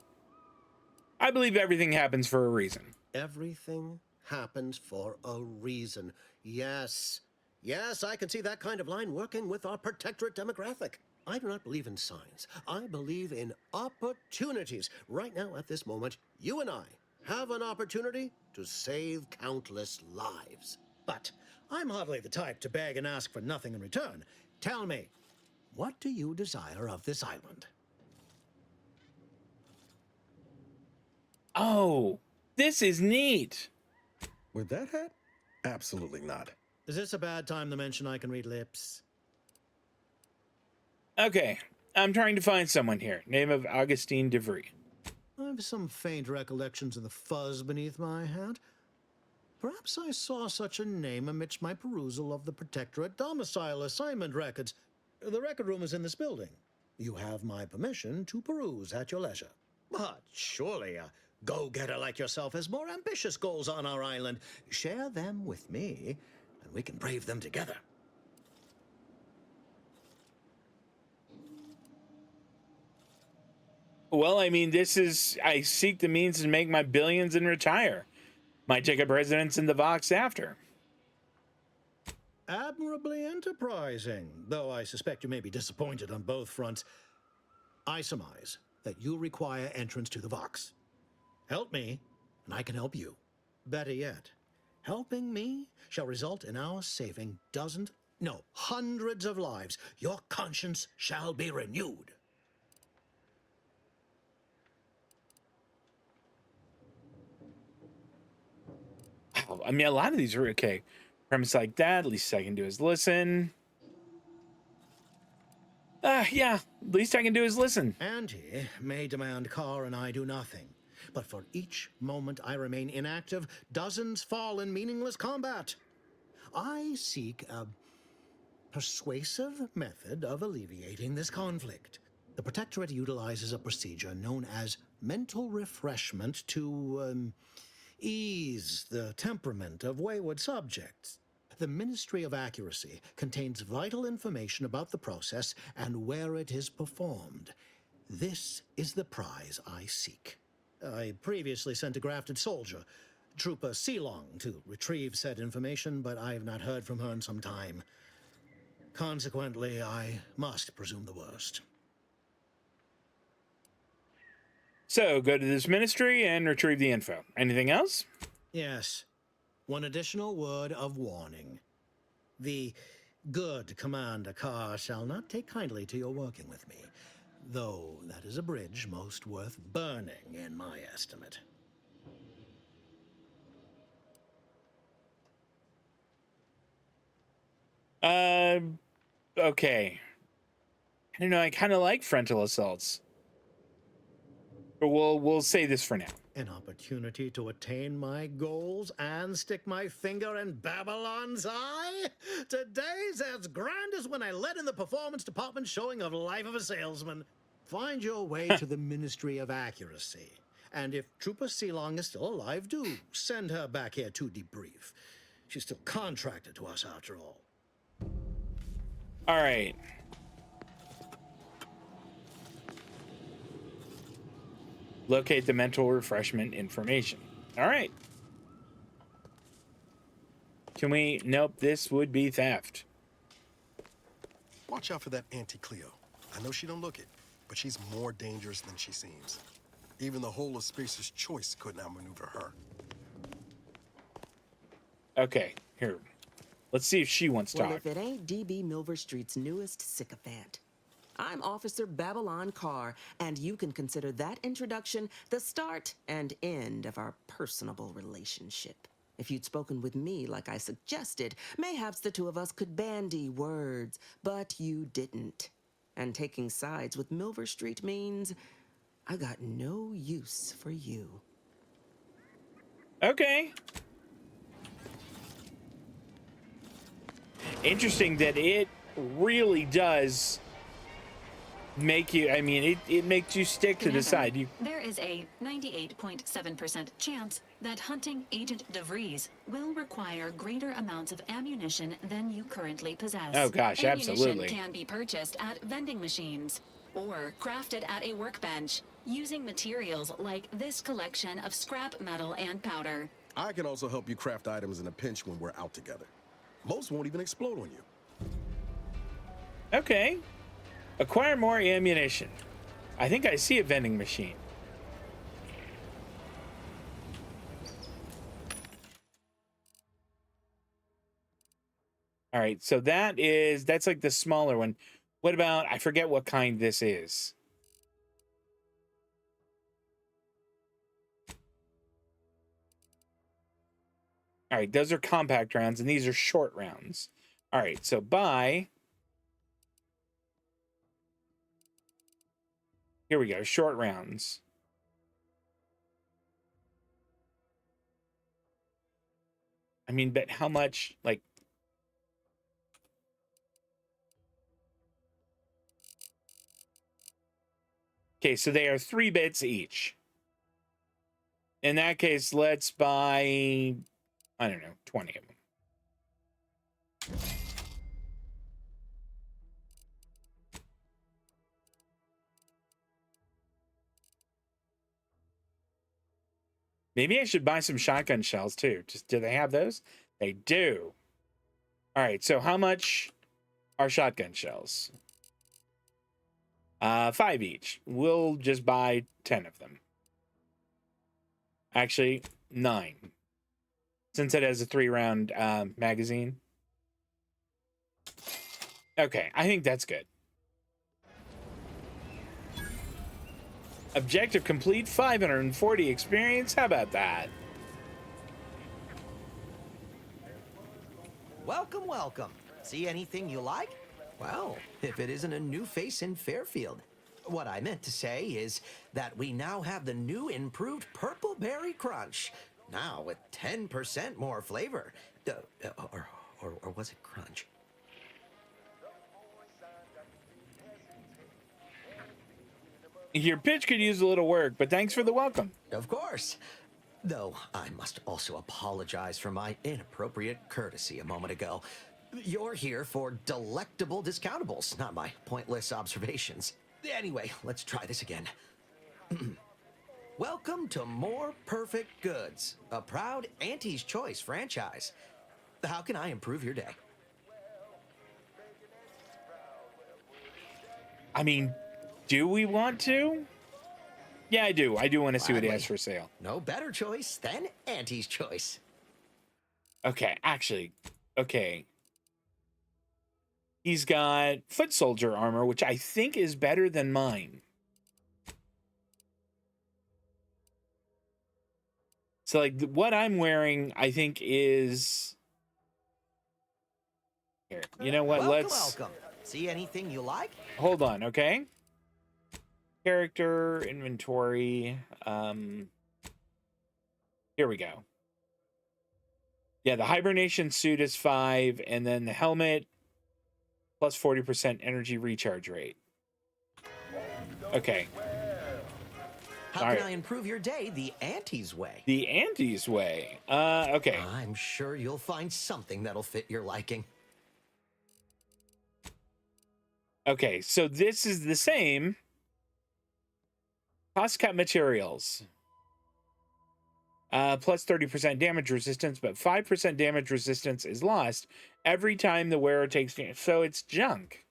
I believe everything happens for a reason. Everything happens for a reason. Yes. Yes, I can see that kind of line working with our protectorate demographic. I do not believe in signs. I believe in opportunities. Right now, at this moment, you and I have an opportunity to save countless lives. But I'm hardly the type to beg and ask for nothing in return. Tell me, what do you desire of this island? Oh, this is neat. With that hat? Absolutely not. Is this a bad time to mention I can read lips? Okay, I'm trying to find someone here. Name of Augustine DeVry. I have some faint recollections of the fuzz beneath my hat. Perhaps I saw such a name amidst my perusal of the Protectorate domicile assignment records. The record room is in this building. You have my permission to peruse at your leisure. But surely a go-getter like yourself has more ambitious goals on our island. Share them with me, and we can brave them together. Well, I mean, I seek the means to make my billions and retire. Might take up residence in the Vox after. Admirably enterprising, though I suspect you may be disappointed on both fronts. I surmise that you require entrance to the Vox. Help me, and I can help you. Better yet, helping me shall result in our saving dozens, no, hundreds of lives. Your conscience shall be renewed. Wow, I mean, a lot of these are okay. Premise like that, least I can do is listen. Yeah, least I can do is listen. Auntie may demand Carr and I do nothing. But for each moment I remain inactive, dozens fall in meaningless combat. I seek a persuasive method of alleviating this conflict. The Protectorate utilizes a procedure known as mental refreshment to ease the temperament of wayward subjects. The Ministry of Accuracy contains vital information about the process and where it is performed. This is the prize I seek. I previously sent a grafted soldier, Trooper Sealong, to retrieve said information, but I have not heard from her in some time. Consequently, I must presume the worst. So, go to this ministry and retrieve the info. Anything else? Yes. One additional word of warning. The good Commander Carr shall not take kindly to your working with me, though that is a bridge most worth burning in my estimate. Okay. I don't know, I kind of like frontal assaults. But we'll say this for now. An opportunity to attain my goals and stick my finger in Babylon's eye? Today's as grand as when I led in the performance department showing of Life of a Salesman. Find your way to the Ministry of Accuracy. And if Trooper Sealong is still alive, do send her back here to debrief. She's still contracted to us after all. All right. Locate the mental refreshment information. All right. Can we? Nope, this would be theft. Watch out for that Auntie Cleo. I know she don't look it, but she's more dangerous than she seems. Even the whole of Spacer's Choice couldn't outmaneuver her. Okay, here. Let's see if she wants to Well, talk. if it ain't DB Milver Street's newest sycophant. I'm Officer Babylon Carr, and you can consider that introduction the start and end of our personable relationship. If you'd spoken with me like I suggested, mayhaps the two of us could bandy words, but you didn't. And taking sides with Milver Street means I got no use for you. Okay. Interesting that it really does make you, I mean, it makes you stick to the side. There is a 98.7% chance that hunting Agent DeVries will require greater amounts of ammunition than you currently possess. Oh gosh, absolutely. Ammunition can be purchased at vending machines or crafted at a workbench using materials like this collection of scrap metal and powder. I can also help you craft items in a pinch when we're out together. Most won't even explode on you. Okay. Acquire more ammunition. I think I see a vending machine. All right, so that's like the smaller one. What about, I forget what kind this is. All right, those are compact rounds, and these are short rounds. All right, so buy. Here we go, short rounds. I mean, but how much, like... Okay, so they are 3 bits each. In that case, let's buy, I don't know, 20 of them. Maybe I should buy some shotgun shells too. Just, do they have those? They do. All right, so how much are shotgun shells? 5 each. We'll just buy 10 of them. Actually, 9. Since it has a 3-round magazine. Okay, I think that's good. Objective complete, 540 experience. How about that? Welcome, welcome. See anything you like? Well, if it isn't a new face in Fairfield. What I meant to say is that we now have the new improved Purple Berry Crunch. Now with 10% more flavor. Or was it crunch? Your pitch could use a little work, but thanks for the welcome. Of course. Though I must also apologize for my inappropriate courtesy a moment ago. You're here for delectable discountables, not my pointless observations. Anyway, let's try this again. Welcome to More Perfect Goods, a proud Auntie's Choice franchise. How can I improve your day? I mean, do we want to? Yeah, I do. I do want to see what he has for sale. No better choice than Auntie's Choice. Okay, actually, okay. He's got foot soldier armor, which I think is better than mine. So, like, what I'm wearing, I think is... Here, you know what? Welcome. See anything you like? Hold on, okay? Character, inventory, here we go. Yeah, the hibernation suit is 5, and then the helmet plus 40% energy recharge rate. Okay. How can I improve your day the Auntie's way? The Auntie's way. Okay. I'm sure you'll find something that'll fit your liking. Okay, so this is the same. Cost cut materials. Plus 30% damage resistance, but 5% damage resistance is lost every time the wearer takes damage. So it's junk.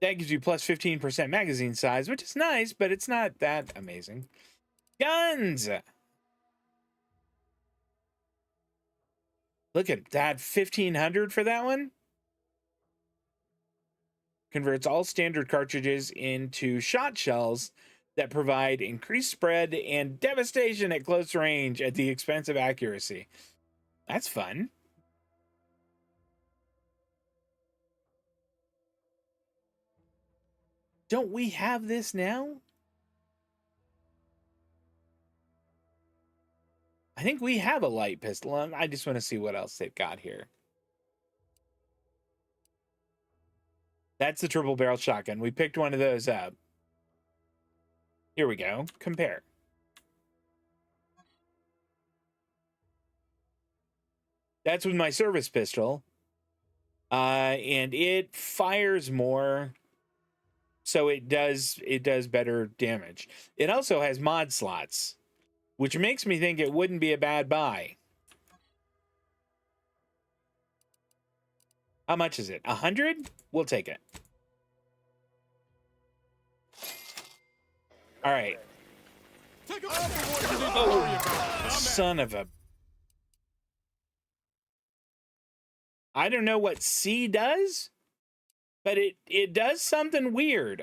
That gives you plus 15% magazine size, which is nice, but it's not that amazing. Guns! Look at that, 1,500 for that one. Converts all standard cartridges into shot shells that provide increased spread and devastation at close range at the expense of accuracy. That's fun. Don't we have this now? I think we have a light pistol. I just want to see what else they've got here. That's the triple barrel shotgun. We picked one of those up. Here we go. Compare. That's with my service pistol. And it fires more. So it does better damage. It also has mod slots, which makes me think it wouldn't be a bad buy. How much is it? 100? We'll take it. All right. Oh, son of a... I don't know what C does, but it does something weird.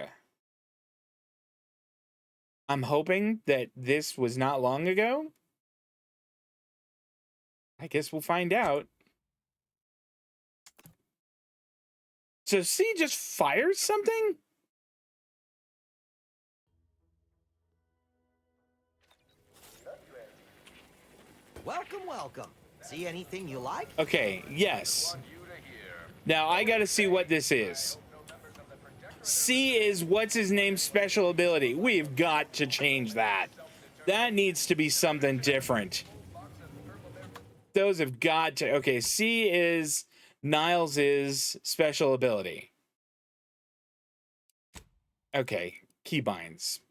I'm hoping that this was not long ago. I guess we'll find out. So C just fires something? Welcome, welcome. See anything you like? Okay, yes. Now I gotta see what this is. C is what's his name's special ability. We've got to change that. That needs to be something different. Those have got to... Okay, C is Niles' special ability. Okay, keybinds.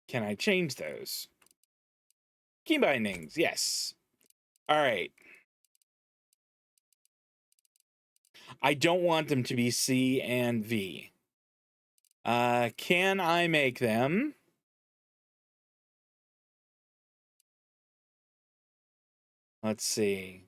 Can I change those? Key bindings, yes. All right. I don't want them to be C and V. Can I make them? Let's see.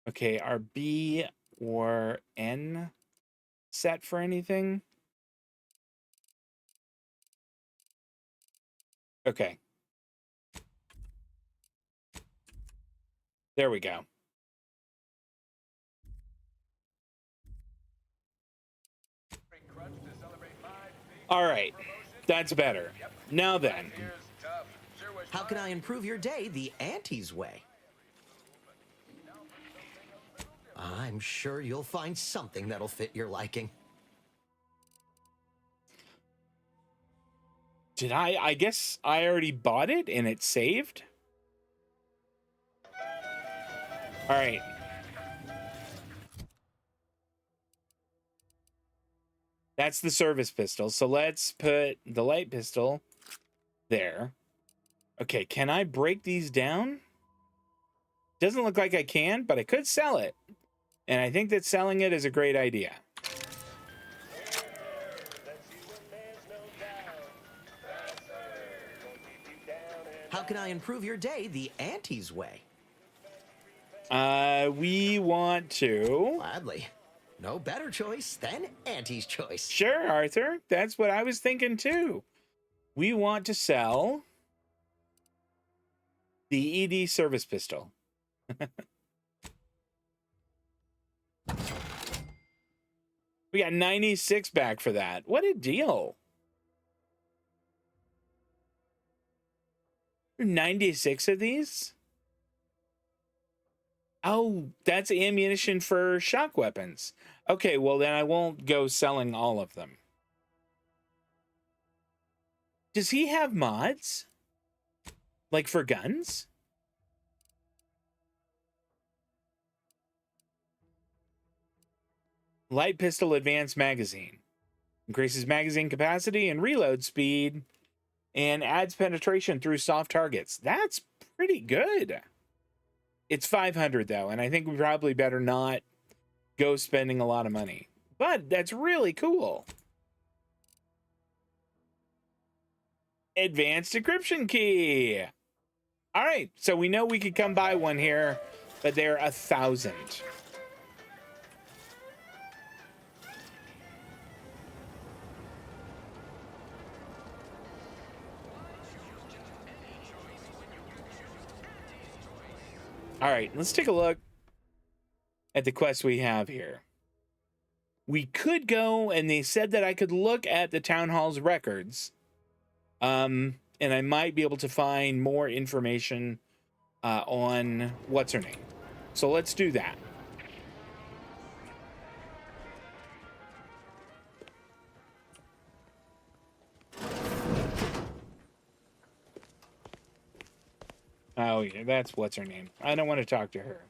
Okay, are B or N set for anything? Okay. There we go. All right. That's better. Now then. How can I improve your day the Auntie's way? I'm sure you'll find something that'll fit your liking. Did I guess I already bought it and it's saved? All right. That's the service pistol. So let's put the light pistol there. Okay, can I break these down? Doesn't look like I can, but I could sell it. And I think that selling it is a great idea. How can I improve your day the Auntie's way? We want to... Gladly. No better choice than Auntie's choice. Sure, Arthur. That's what I was thinking too. We want to sell the ED service pistol. We got 96 back for that. What a deal. 96 of these? Oh, that's ammunition for shock weapons. Okay, well then I won't go selling all of them. Does he have mods? Like for guns? Light pistol advanced magazine. Increases magazine capacity and reload speed and adds penetration through soft targets. That's pretty good. It's 500 though, and I think we probably better not go spending a lot of money. But that's really cool. Advanced decryption key. All right, so we know we could come buy one here, but they're 1,000. All right, let's take a look at the quest we have here. We could go, and they said that I could look at the town hall's records, and I might be able to find more information on what's her name. So let's do that. Oh yeah, that's what's her name. I don't want to talk to her.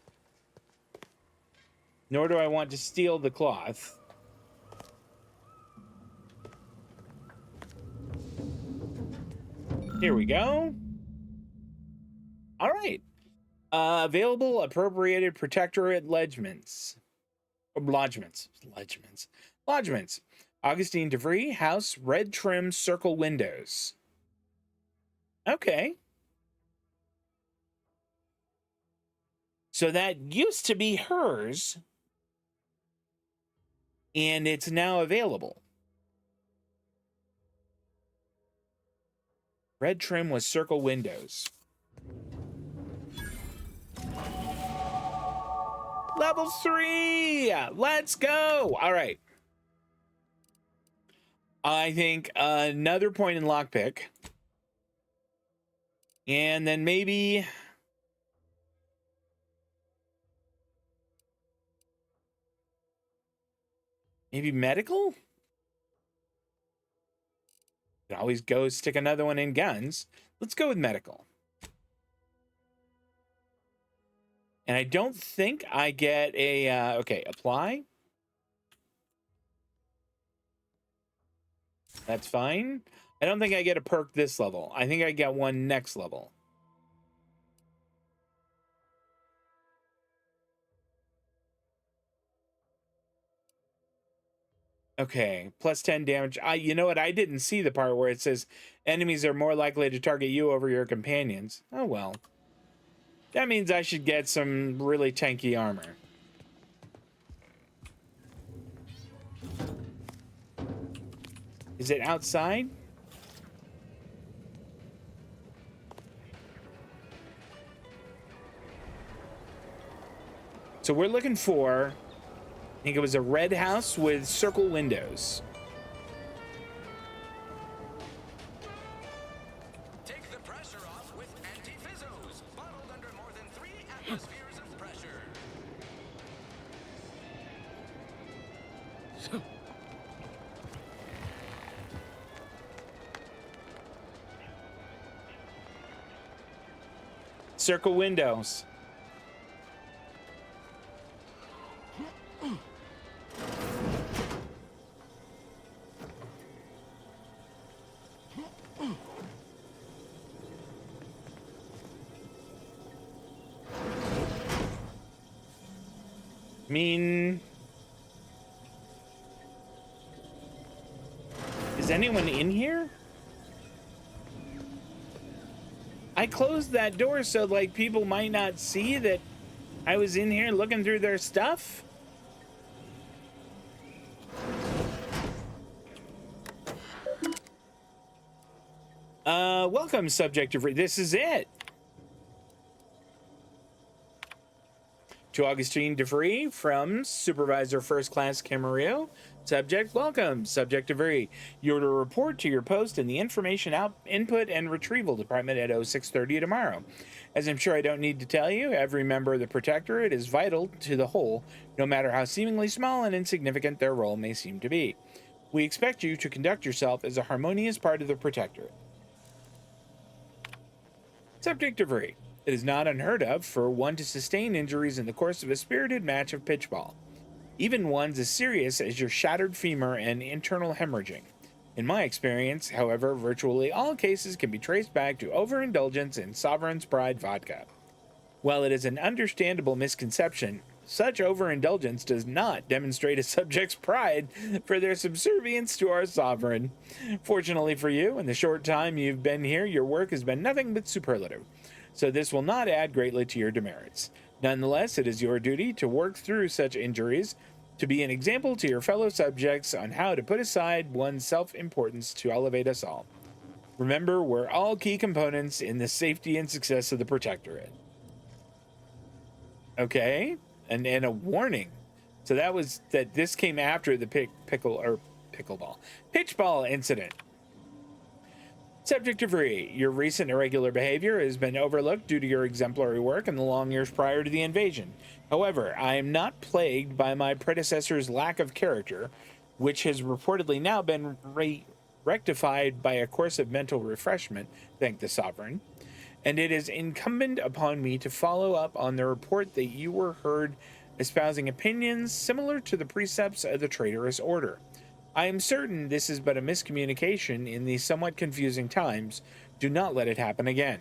Nor do I want to steal the cloth. Here we go. All right. Available appropriated protectorate lodgements. Lodgements. Augustine DeVry, house, red trim circle windows. Okay. So that used to be hers, and it's now available. Red trim with circle windows. Level 3! Let's go! All right. I think another point in lockpick. And then maybe... maybe medical? You can always go stick another one in guns. Let's go with medical. And I don't think I get a... okay, apply. That's fine. I don't think I get a perk this level. I think I get one next level. Okay, plus 10 damage. You know what? I didn't see the part where it says enemies are more likely to target you over your companions. Oh, well. That means I should get some really tanky armor. Is it outside? So we're looking for... I think it was a red house with circle windows. Take the pressure off with anti-fizzos, bottled under more than 3 atmospheres of pressure. Circle windows. I mean, is anyone in here? I closed that door so like people might not see that I was in here looking through their stuff. Welcome, subject of... this is it. To Augustine DeVries from Supervisor First Class Camarillo. Subject, welcome. Subject DeVries. You're to report to your post in the Information Input and Retrieval Department at 0630 tomorrow. As I'm sure I don't need to tell you, every member of the Protectorate is vital to the whole, no matter how seemingly small and insignificant their role may seem to be. We expect you to conduct yourself as a harmonious part of the Protectorate. Subject DeVries. It is not unheard of for one to sustain injuries in the course of a spirited match of pitchball, even ones as serious as your shattered femur and internal hemorrhaging. In my experience, however, virtually all cases can be traced back to overindulgence in Sovereign's Pride vodka. While it is an understandable misconception, such overindulgence does not demonstrate a subject's pride for their subservience to our sovereign. Fortunately for you, in the short time you've been here, your work has been nothing but superlative, so this will not add greatly to your demerits. Nonetheless, it is your duty to work through such injuries, to be an example to your fellow subjects on how to put aside one's self-importance to elevate us all. Remember, we're all key components in the safety and success of the Protectorate. Okay, and a warning. So this came after the pitchball incident. Subject DeVries, your recent irregular behavior has been overlooked due to your exemplary work in the long years prior to the invasion. However, I am not plagued by my predecessor's lack of character, which has reportedly now been rectified by a course of mental refreshment, thank the Sovereign, and it is incumbent upon me to follow up on the report that you were heard espousing opinions similar to the precepts of the traitorous order. I am certain this is but a miscommunication in these somewhat confusing times. Do not let it happen again.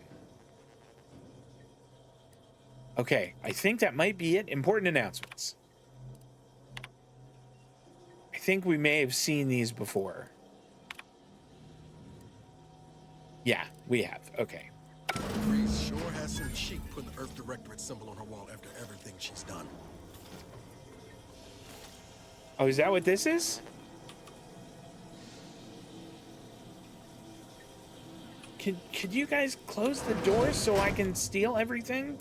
Okay, I think that might be it. Important announcements. I think we may have seen these before. Yeah, we have. Okay. Breeze sure has some cheek putting the Earth Directorate symbol on her wall after everything she's done. Oh, is that what this is? Could you guys close the door so I can steal everything?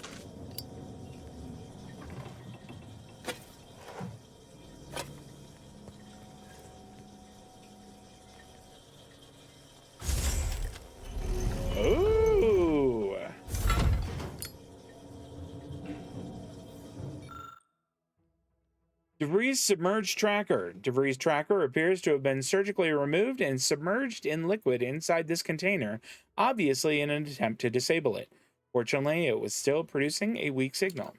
Ooh. DeVries submerged tracker. DeVries tracker appears to have been surgically removed and submerged in liquid inside this container, obviously in an attempt to disable it. Fortunately, it was still producing a weak signal.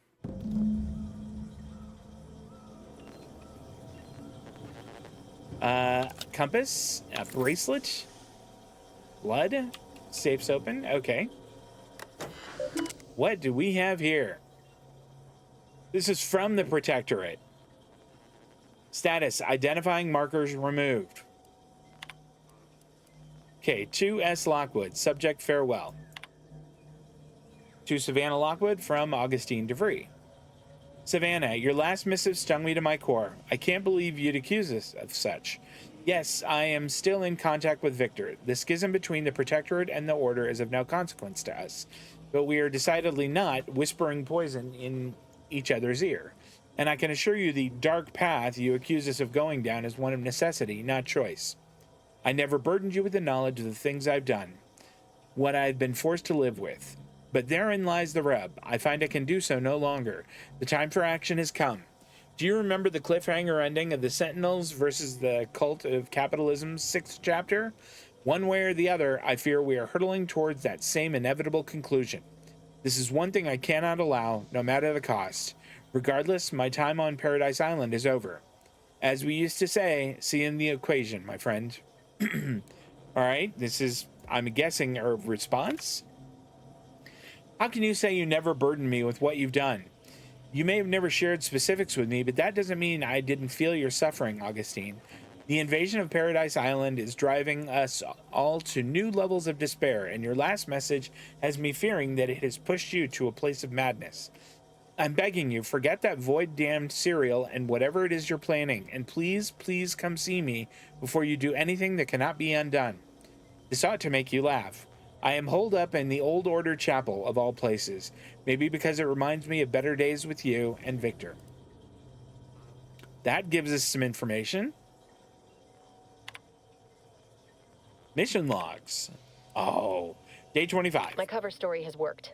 Compass, a bracelet, blood, safe's open. Okay. What do we have here? This is from the Protectorate. Status, identifying markers removed. Okay, to S. Lockwood, subject farewell. To Savannah Lockwood from Augustine DeVries. Savannah, your last missive stung me to my core. I can't believe you'd accuse us of such. Yes, I am still in contact with Victor. The schism between the Protectorate and the Order is of no consequence to us, but we are decidedly not whispering poison in each other's ear. And I can assure you the dark path you accuse us of going down is one of necessity, not choice. I never burdened you with the knowledge of the things I've done, what I've been forced to live with. But therein lies the rub. I find I can do so no longer. The time for action has come. Do you remember the cliffhanger ending of the Sentinels versus the Cult of Capitalism's 6th chapter? One way or the other, I fear we are hurtling towards that same inevitable conclusion. This is one thing I cannot allow, no matter the cost. Regardless, my time on Paradise Island is over. As we used to say, see you in the equation, my friend. All right, this is, I'm guessing, a response? How can you say you never burdened me with what you've done? You may have never shared specifics with me, but that doesn't mean I didn't feel your suffering, Augustine. The invasion of Paradise Island is driving us all to new levels of despair, and your last message has me fearing that it has pushed you to a place of madness. I'm begging you, forget that void-damned cereal and whatever it is you're planning, and please, please come see me before you do anything that cannot be undone. This ought to make you laugh. I am holed up in the Old Order Chapel of all places. Maybe because it reminds me of better days with you and Victor. That gives us some information. Mission logs. Oh, day 25. My cover story has worked.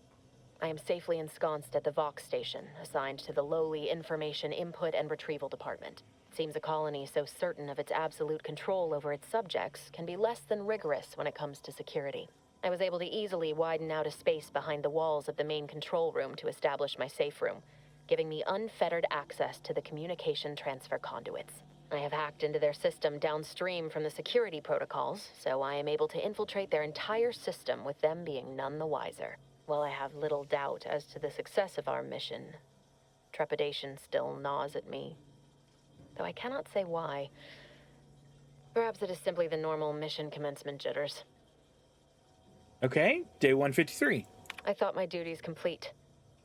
I am safely ensconced at the Vox station, assigned to the lowly Information Input and Retrieval Department. It seems a colony so certain of its absolute control over its subjects can be less than rigorous when it comes to security. I was able to easily widen out a space behind the walls of the main control room to establish my safe room, giving me unfettered access to the communication transfer conduits. I have hacked into their system downstream from the security protocols, so I am able to infiltrate their entire system with them being none the wiser. While I have little doubt as to the success of our mission, trepidation still gnaws at me, though I cannot say why. Perhaps it is simply the normal mission commencement jitters. Okay, day 153. I thought my duties complete.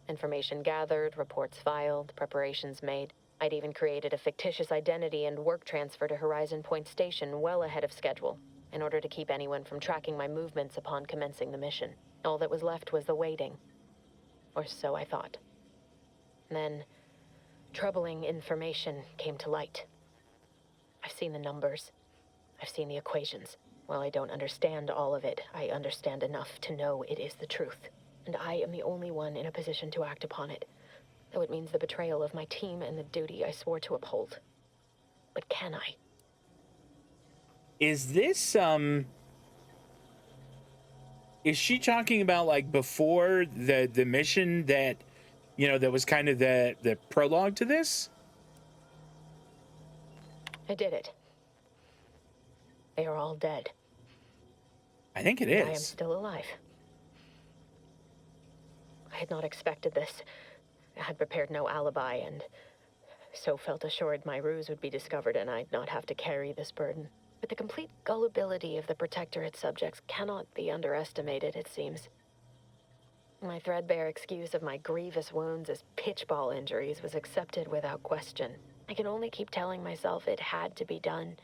Information gathered, reports filed, preparations made. I'd even created a fictitious identity and work transfer to Horizon Point Station well ahead of schedule, in order to keep anyone from tracking my movements upon commencing the mission. All that was left was the waiting. Or so I thought. Then, troubling information came to light. I've seen the numbers. I've seen the equations. While I don't understand all of it, I understand enough to know it is the truth. And I am the only one in a position to act upon it. Though it means the betrayal of my team and the duty I swore to uphold. But can I? Is this, is she talking about like before the mission that, you know, that was kind of the prologue to this? I did it. They are all dead. I think it And I am is. still alive. I had not expected this. I had prepared no alibi and so felt assured my ruse would be discovered and I'd not have to carry this burden. But the complete gullibility of the Protectorate subjects cannot be underestimated, it seems. My threadbare excuse of my grievous wounds as pitchball injuries was accepted without question. I can only keep telling myself it had to be done.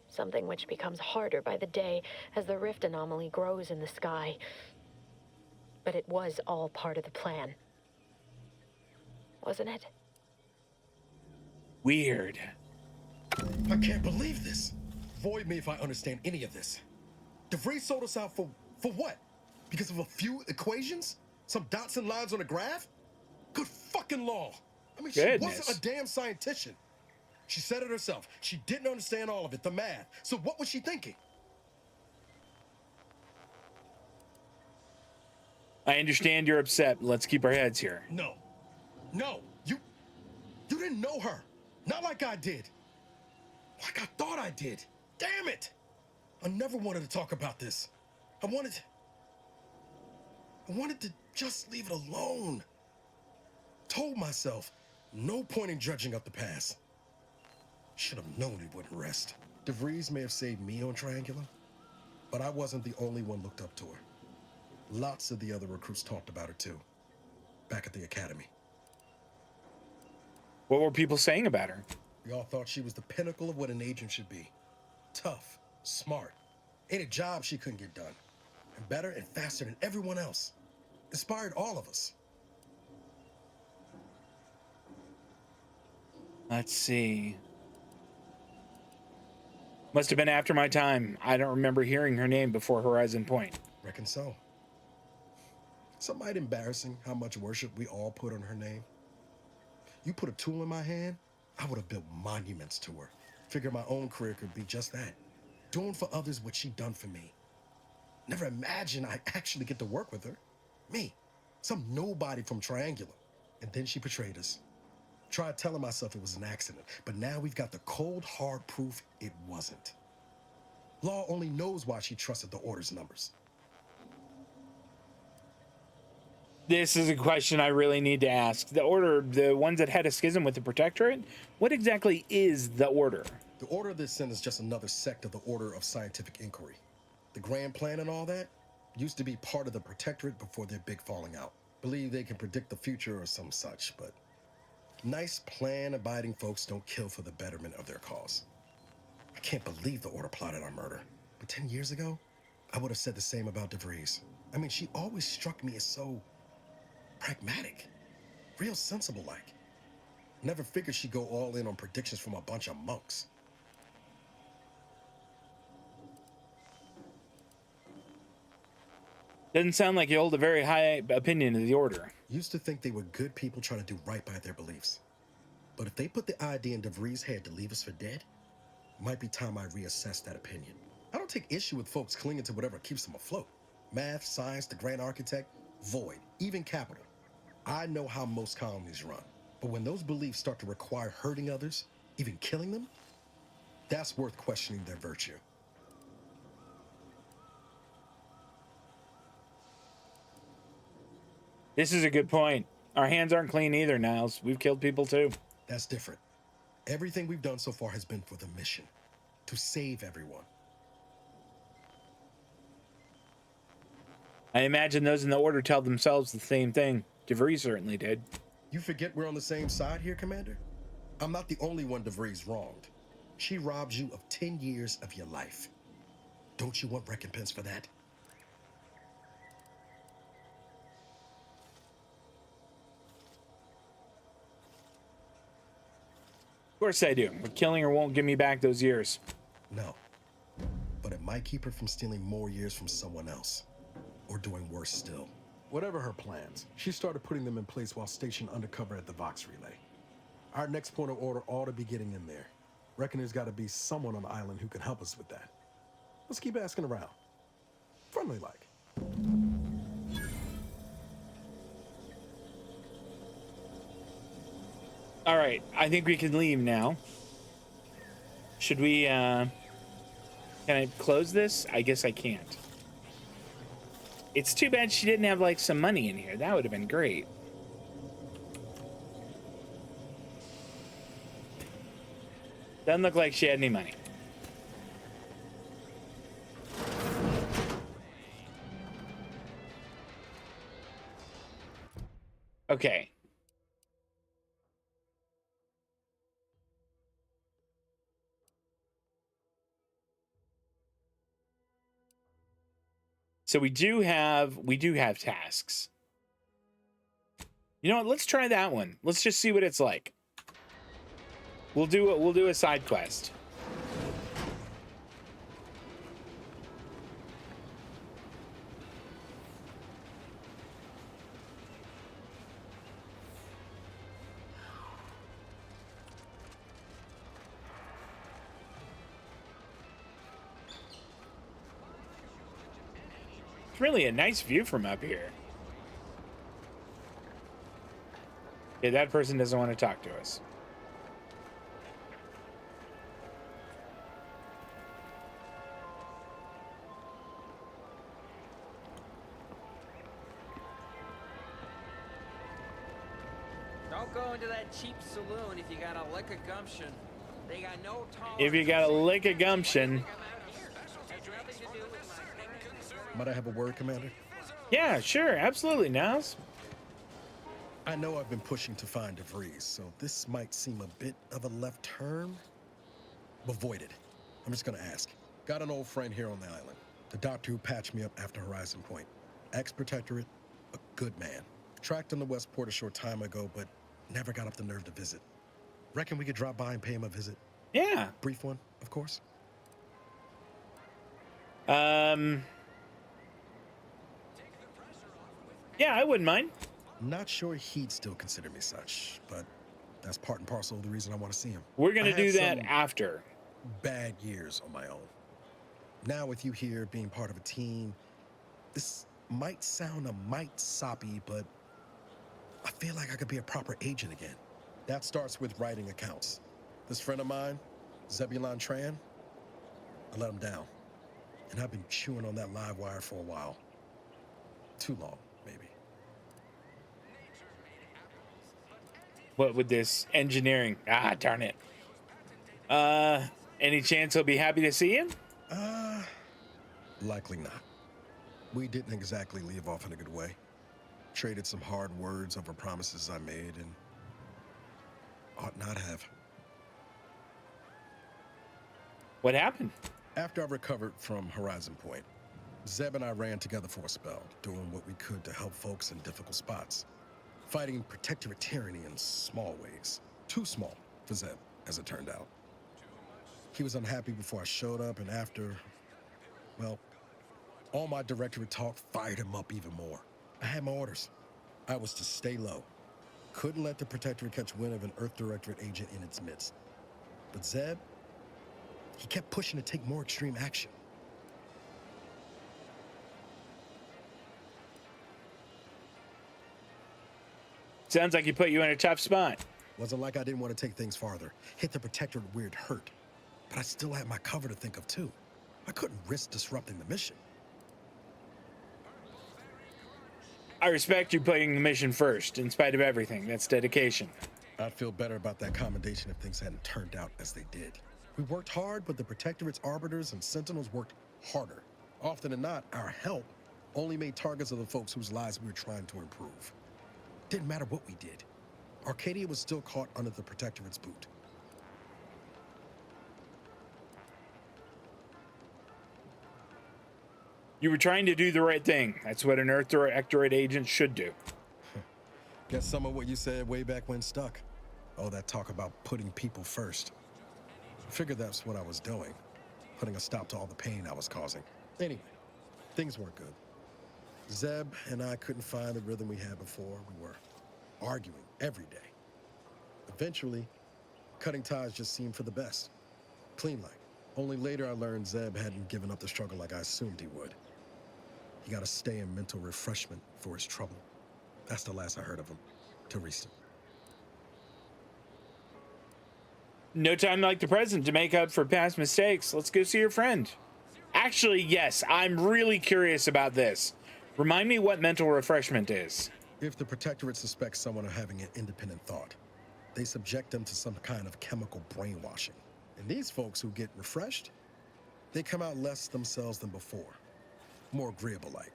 Something which becomes harder by the day as the rift anomaly grows in the sky. But it was all part of the plan. Wasn't it? Weird. I can't believe this. Void me if I understand any of this. DeVries sold us out for what? Because of a few equations? Some dots and lines on a graph? Good fucking law. I mean, she wasn't a damn scientician. She said it herself. She didn't understand all of it, the math. So what was she thinking? I understand you're upset. Let's keep our heads here. No. No. You didn't know her. Not like I did. Like I thought I did. Damn it. I never wanted to talk about this. I wanted to just leave it alone. Told myself, no point in dredging up the past. Should have known it wouldn't rest. DeVries may have saved me on Triangular, but I wasn't the only one looked up to her. Lots of the other recruits talked about her too, back at the academy. What were people saying about her? We all thought she was the pinnacle of what an agent should be. Tough, smart, ain't a job she couldn't get done. And better and faster than everyone else. Inspired all of us. Let's see. Must have been after my time. I don't remember hearing her name before Horizon Point. Reckon so. Some might embarrassing how much worship we all put on her name. You put a tool in my hand, I would have built monuments to her. Figured my own career could be just that. Doing for others what she done for me. Never imagined I'd actually get to work with her. Me, some nobody from Triangular. And then she betrayed us. Tried telling myself it was an accident, but now we've got the cold, hard proof it wasn't. Law only knows why she trusted the Order's numbers. This is a question I really need to ask. The Order, the ones that had a schism with the Protectorate, what exactly is the Order? The Order of the Ascent is just another sect of the Order of Scientific Inquiry. The Grand Plan and all that used to be part of the Protectorate before their big falling out. Believe they can predict the future or some such, but nice plan-abiding folks don't kill for the betterment of their cause. I can't believe the Order plotted our murder. But 10 years ago, I would have said the same about DeVries. I mean, she always struck me as so pragmatic, real sensible like. Never figured she'd go all in on predictions from a bunch of monks. Doesn't sound like you hold a very high opinion of the Order. Used to think they were good people trying to do right by their beliefs. But if they put the idea in DeVries' head to leave us for dead, might be time I reassess that opinion. I don't take issue with folks clinging to whatever keeps them afloat. Math, science, the grand architect, void, even capital. I know how most colonies run. But when those beliefs start to require hurting others, even killing them, that's worth questioning their virtue. This is a good point. Our hands aren't clean either, Niles. We've killed people too. That's different. Everything we've done so far has been for the mission, to save everyone. I imagine those in the Order tell themselves the same thing. DeVries certainly did. You forget we're on the same side here, Commander? I'm not the only one DeVries wronged. She robbed you of 10 years of your life. Don't you want recompense for that? Of course I do. But killing her won't give me back those years. No. But it might keep her from stealing more years from someone else. Or doing worse still. Whatever her plans, she started putting them in place while stationed undercover at the Vox Relay. Our next point of order ought to be getting in there. Reckon there's got to be someone on the island who can help us with that. Let's keep asking around. Friendly like. All right, I think we can leave now. Should we, can I close this? I guess I can't. It's too bad she didn't have, like, some money in here. That would have been great. Doesn't look like she had any money. Okay. So we do have tasks. You know what? Let's try that one. Let's just see what it's like. We'll do a side quest. It's really a nice view from up here. Yeah, that person doesn't want to talk to us. Don't go into that cheap saloon if you got a lick of gumption. They got no tolerance. If you got a lick of gumption. Might I have a word, Commander? Yeah, sure, absolutely, Niles. I know I've been pushing to find DeVries, so this might seem a bit of a left turn. Avoid it. I'm just gonna ask. Got an old friend here on the island. The doctor who patched me up after Horizon Point. Ex-protectorate, a good man. Tracked in the Westport a short time ago, but never got up the nerve to visit. Reckon we could drop by and pay him a visit? Yeah. Brief one, of course. Yeah, I wouldn't mind. Not sure he'd still consider me such, but that's part and parcel of the reason I want to see him. We're gonna do that after. Bad years on my own. Now with you here being part of a team, this might sound a mite soppy, but I feel like I could be a proper agent again. That starts with writing accounts. This friend of mine, Zebulon Tran, I let him down. And I've been chewing on that live wire for a while. Too long, maybe. What with this engineering? Ah, darn it. Any chance he'll be happy to see him? Likely not. We didn't exactly leave off in a good way. Traded some hard words over promises I made and ought not have. What happened? After I recovered from Horizon Point, Zeb and I ran together for a spell, doing what we could to help folks in difficult spots. Fighting protectorate tyranny in small ways. Too small for Zeb, as it turned out. He was unhappy before I showed up, and after, well, all my directorate talk fired him up even more. I had my orders. I was to stay low. Couldn't let the protectorate catch wind of an Earth Directorate agent in its midst. But Zeb, he kept pushing to take more extreme action. Sounds like he put you in a tough spot. Wasn't like I didn't want to take things farther. Hit the protectorate where it hurt. But I still had my cover to think of too. I couldn't risk disrupting the mission. I respect you putting the mission first, in spite of everything. That's dedication. I'd feel better about that commendation if things hadn't turned out as they did. We worked hard, but the Protectorate's arbiters and sentinels worked harder. Often than not, our help only made targets of the folks whose lives we were trying to improve. Didn't matter what we did. Arcadia was still caught under the Protectorate's boot. You were trying to do the right thing. That's what an Earth Directorate agent should do. Guess some of what you said way back when stuck. Oh, that talk about putting people first. Figured that's what I was doing. Putting a stop to all the pain I was causing. Anyway, things weren't good. Zeb and I couldn't find the rhythm we had before. We were arguing every day. Eventually, cutting ties just seemed for the best. Clean like. Only later I learned Zeb hadn't given up the struggle like I assumed he would. He got to stay in mental refreshment for his trouble. That's the last I heard of him, till recent. No time like the present to make up for past mistakes. Let's go see your friend. Actually, yes, I'm really curious about this. Remind me what mental refreshment is. If the Protectorate suspects someone of having an independent thought, they subject them to some kind of chemical brainwashing. And these folks who get refreshed, they come out less themselves than before. More agreeable-like.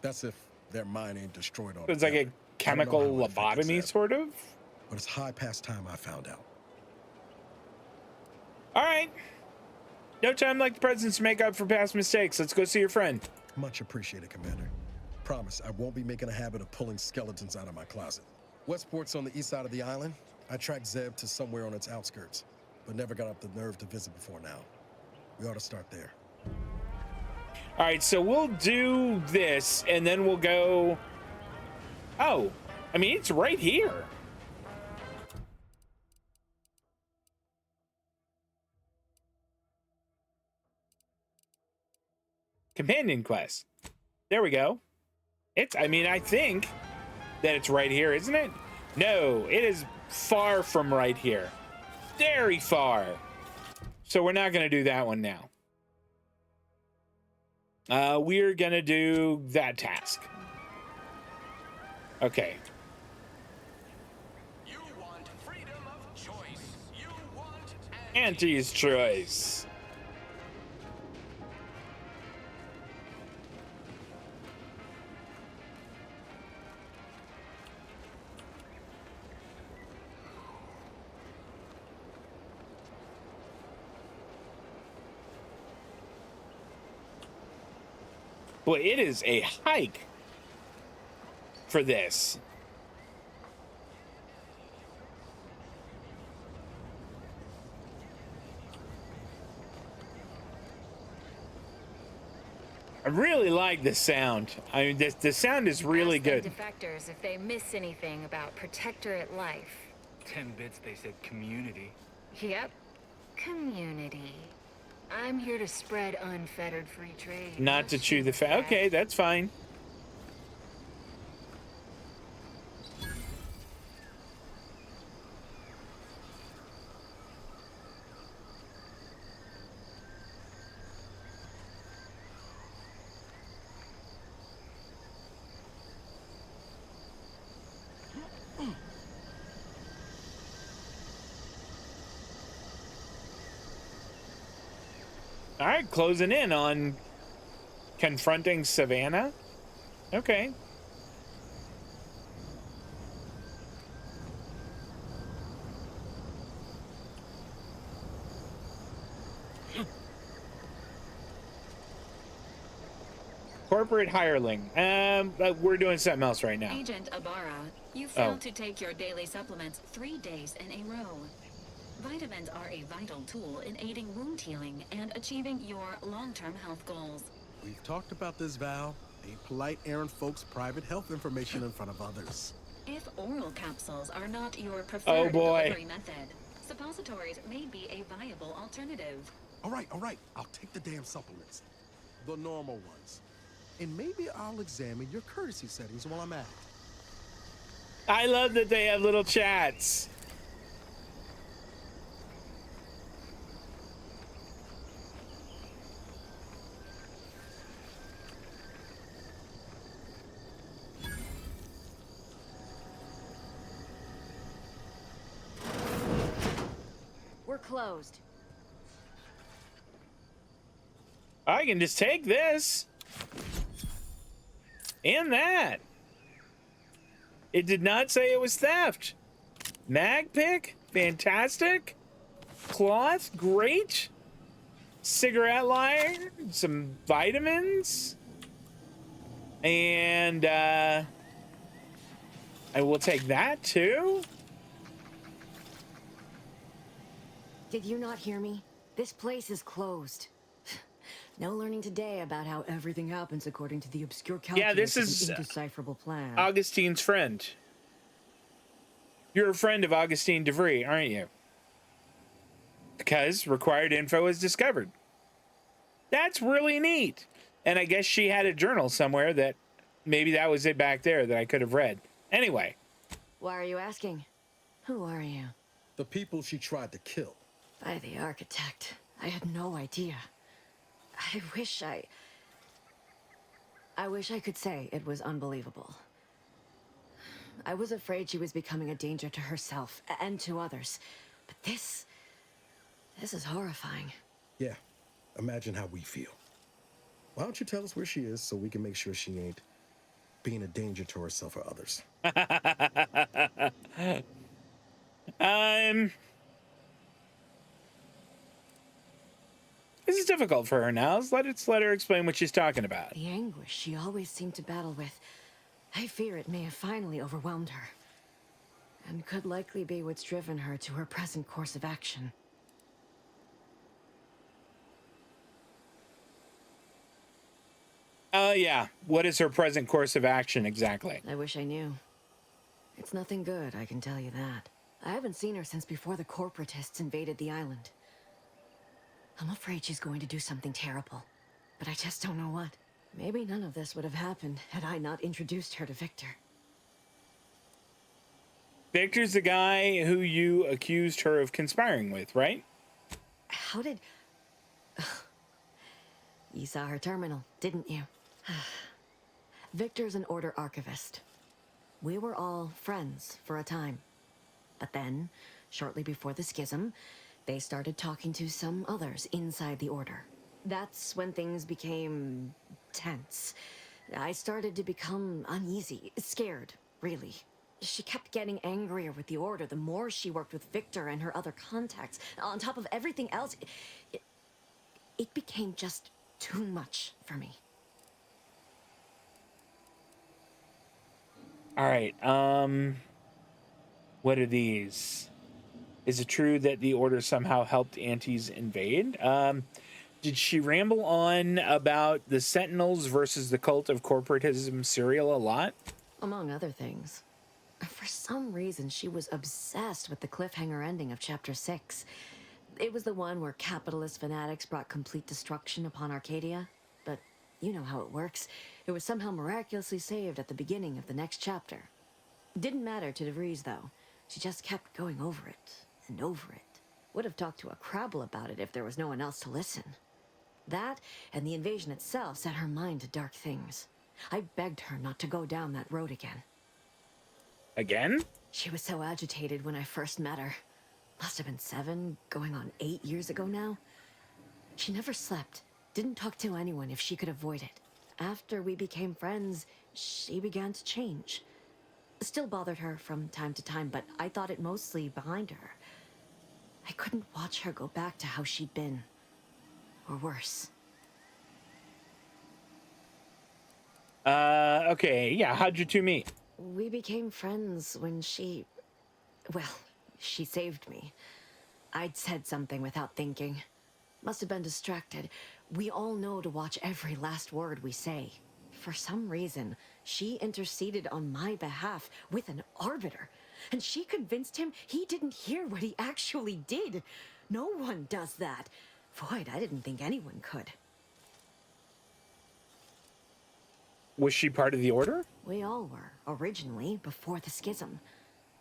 That's if their mind ain't destroyed altogether. It's like a chemical lobotomy, sort of? But it's high past time I found out. All right. No time like the present to make up for past mistakes. Let's go see your friend. Much appreciated, Commander. Promise, I won't be making a habit of pulling skeletons out of my closet. Westport's on the east side of the island. I tracked Zeb to somewhere on its outskirts, but never got up the nerve to visit before now. We ought to start there. All right, so we'll do this, and then we'll go... Oh, I mean, it's right here. Companion quest. There we go. I mean, I think that it's right here, isn't it? No, it is far from right here. Very far. So we're not going to do that one now. We're going to do that task. Okay. You want freedom of choice. You want Auntie's choice. Boy, it is a hike for this. I really like the sound. I mean, the sound is really good. Defectors, if they miss anything about Protectorate life. 10 bits, they said community. Yep, community. I'm here to spread unfettered free trade. Not to chew the fat. Okay, that's fine. All right, closing in on confronting Savannah. Okay. Corporate hireling. We're doing something else right now. Agent Ibarra, you failed to take your daily supplements 3 days in a row. Vitamins are a vital tool in aiding wound healing and achieving your long-term health goals. We've talked about this, Val. Ain't polite airing folks' private health information in front of others. If oral capsules are not your preferred delivery method, suppositories may be a viable alternative. All right. I'll take the damn supplements. The normal ones. And maybe I'll examine your courtesy settings while I'm at it. I love that they have little chats. We're closed. I can just take this. And that. It did not say it was theft. Mag pick, fantastic. Cloth, great. Cigarette lighter, some vitamins. And I will take that too. Did you not hear me? This place is closed. No learning today about how everything happens according to the obscure calculus Yeah, this of is an indecipherable plan. Augustine's friend. You're a friend of Augustine DeVry, aren't you? Because required info is discovered. That's really neat. And I guess she had a journal somewhere that maybe that was it back there that I could have read. Anyway. Why are you asking? Who are you? The people she tried to kill. By the architect. I had no idea. I wish I could say it was unbelievable. I was afraid she was becoming a danger to herself and to others. But this is horrifying. Yeah, imagine how we feel. Why don't you tell us where she is so we can make sure she ain't being a danger to herself or others? This is difficult for her now. Let's let her explain what she's talking about. The anguish she always seemed to battle with, I fear it may have finally overwhelmed her. And could likely be what's driven her to her present course of action. Yeah. What is her present course of action exactly? I wish I knew. It's nothing good, I can tell you that. I haven't seen her since before the corporatists invaded the island. I'm afraid she's going to do something terrible, but I just don't know what. Maybe none of this would have happened had I not introduced her to Victor. Victor's the guy who you accused her of conspiring with, right? How did... You saw her terminal, didn't you? Victor's an Order archivist. We were all friends for a time. But then, shortly before the schism, they started talking to some others inside the Order. That's when things became tense. I started to become uneasy, scared, really. She kept getting angrier with the Order the more she worked with Victor and her other contacts. On top of everything else, it became just too much for me. All right. What are these? Is it true that the Order somehow helped Antes invade? Did she ramble on about the Sentinels versus the cult of corporatism serial a lot? Among other things. For some reason, she was obsessed with the cliffhanger ending of Chapter 6. It was the one where capitalist fanatics brought complete destruction upon Arcadia. But you know how it works. It was somehow miraculously saved at the beginning of the next chapter. Didn't matter to DeVries, though. She just kept going over it and over it. Would have talked to a Crabble about it if there was no one else to listen. That, and the invasion itself, set her mind to dark things. I begged her not to go down that road again. Again? She was so agitated when I first met her. Must have been 7, going on 8 years ago now. She never slept, didn't talk to anyone if she could avoid it. After we became friends, she began to change. Still bothered her from time to time, but I thought it mostly behind her. I couldn't watch her go back to how she'd been. Or worse. Okay, yeah, how'd you two meet? We became friends when she... Well, she saved me. I'd said something without thinking. Must have been distracted. We all know to watch every last word we say. For some reason, she interceded on my behalf with an arbiter. And she convinced him he didn't hear what he actually did. No one does that. Void, I didn't think anyone could. Was she part of the Order? We all were, originally, before the schism.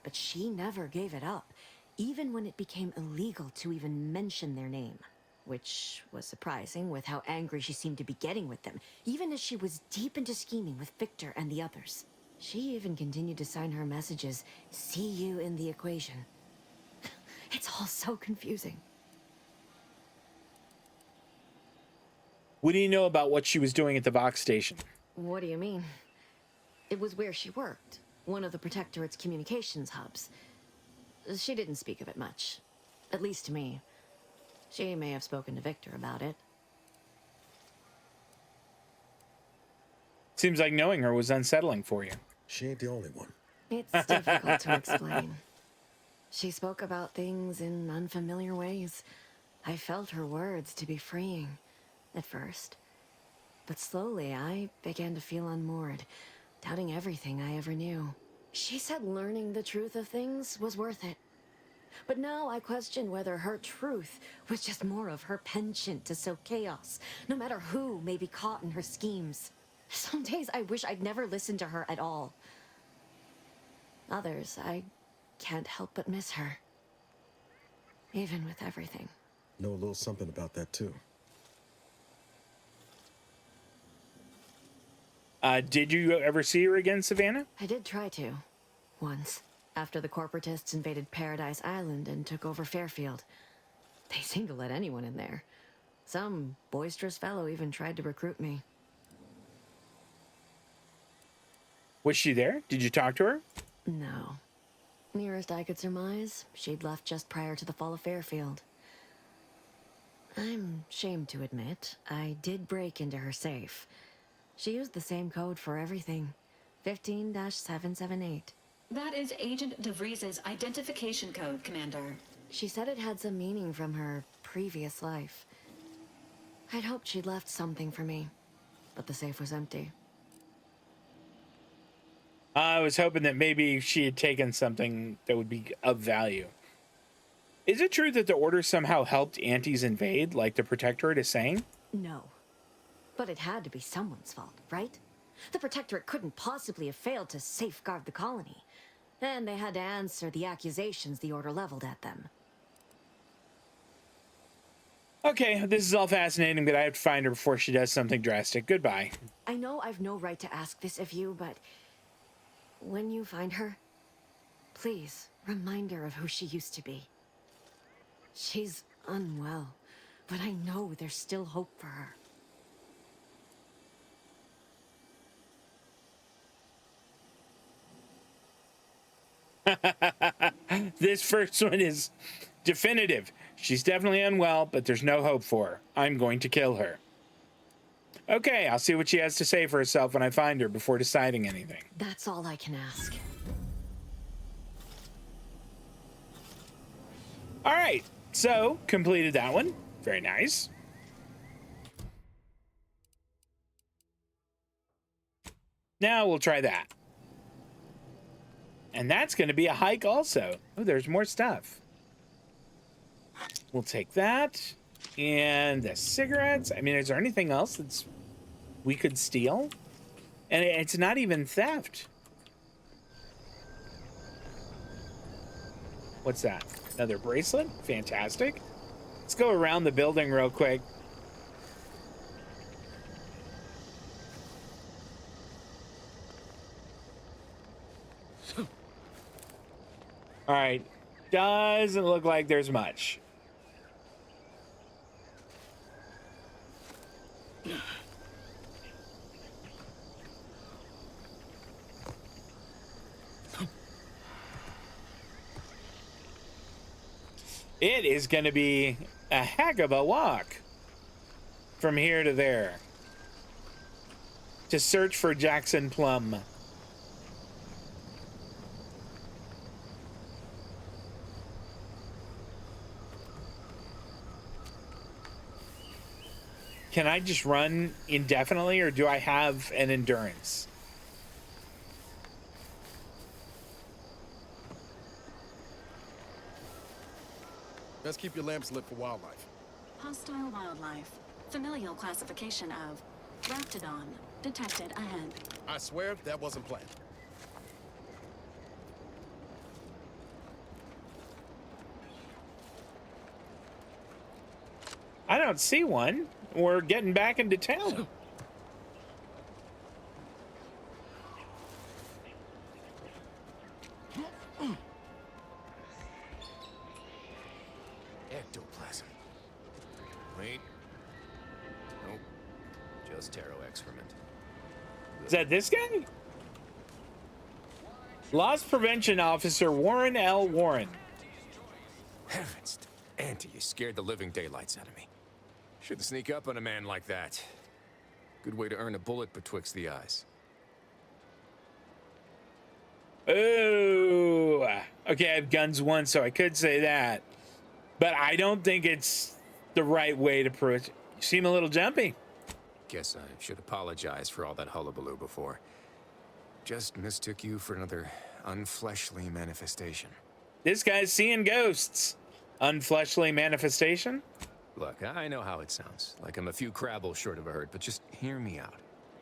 But she never gave it up, even when it became illegal to even mention their name. Which was surprising with how angry she seemed to be getting with them, even as she was deep into scheming with Victor and the others. She even continued to sign her messages, "See you in the equation." It's all so confusing. What do you know about what she was doing at the Vox station? What do you mean? It was where she worked, one of the Protectorate's communications hubs. She didn't speak of it much, at least to me. She may have spoken to Victor about it. Seems like knowing her was unsettling for you. She ain't the only one. It's difficult to explain. She spoke about things in unfamiliar ways. I felt her words to be freeing, at first. But slowly, I began to feel unmoored, doubting everything I ever knew. She said learning the truth of things was worth it. But now I question whether her truth was just more of her penchant to sow chaos, no matter who may be caught in her schemes. Some days I wish I'd never listened to her at all. Others, I can't help but miss her. Even with everything. Know a little something about that, too. Did you ever see her again, Savannah? I did try to. Once. After the corporatists invaded Paradise Island and took over Fairfield. They seemed to let anyone in there. Some boisterous fellow even tried to recruit me. Was she there? Did you talk to her? No. Nearest I could surmise, she'd left just prior to the fall of Fairfield. I'm ashamed to admit, I did break into her safe. She used the same code for everything. 15-778. That is Agent DeVries's identification code, Commander. She said it had some meaning from her previous life. I'd hoped she'd left something for me, but the safe was empty. I was hoping that maybe she had taken something that would be of value. Is it true that the Order somehow helped antis invade, like the Protectorate is saying? No. But it had to be someone's fault, right? The Protectorate couldn't possibly have failed to safeguard the colony. And they had to answer the accusations the Order leveled at them. Okay, this is all fascinating, but I have to find her before she does something drastic. Goodbye. I know I've no right to ask this of you, but when you find her, please remind her of who she used to be. She's unwell, but I know there's still hope for her. This first one is definitive. She's definitely unwell, but there's no hope for her. I'm going to kill her. Okay, I'll see what she has to say for herself when I find her before deciding anything. That's all I can ask. All right, so completed that one. Very nice. Now we'll try that. And that's going to be a hike also. Oh, there's more stuff. We'll take that. And the cigarettes. I mean, is there anything else that's we could steal? And it's not even theft. What's that? Another bracelet? Fantastic. Let's go around the building real quick. All right. Doesn't look like there's much. It is going to be a heck of a walk from here to there. to search for Jackson Plum. Can I just run indefinitely, or do I have an endurance? Best keep your lamps lit for wildlife. Hostile wildlife. Familial classification of Raptidon. Detected ahead. I swear that wasn't planned. I don't see one. We're getting back into town. Ectoplasm. Wait. Nope. Just taro excrement. Is that this guy? Loss Prevention Officer Warren L. Warren. Heavens, Auntie, you scared the living daylights out of me. Shouldn't sneak up on a man like that. Good way to earn a bullet betwixt the eyes. Oh, okay, I have guns once, so I could say that. But I don't think it's the right way to approach it. You seem a little jumpy. Guess I should apologize for all that hullabaloo before. Just mistook you for another unfleshly manifestation. This guy's seeing ghosts. Unfleshly manifestation? Look, I know how it sounds, like I'm a few crabbles short of a hurt, but just hear me out.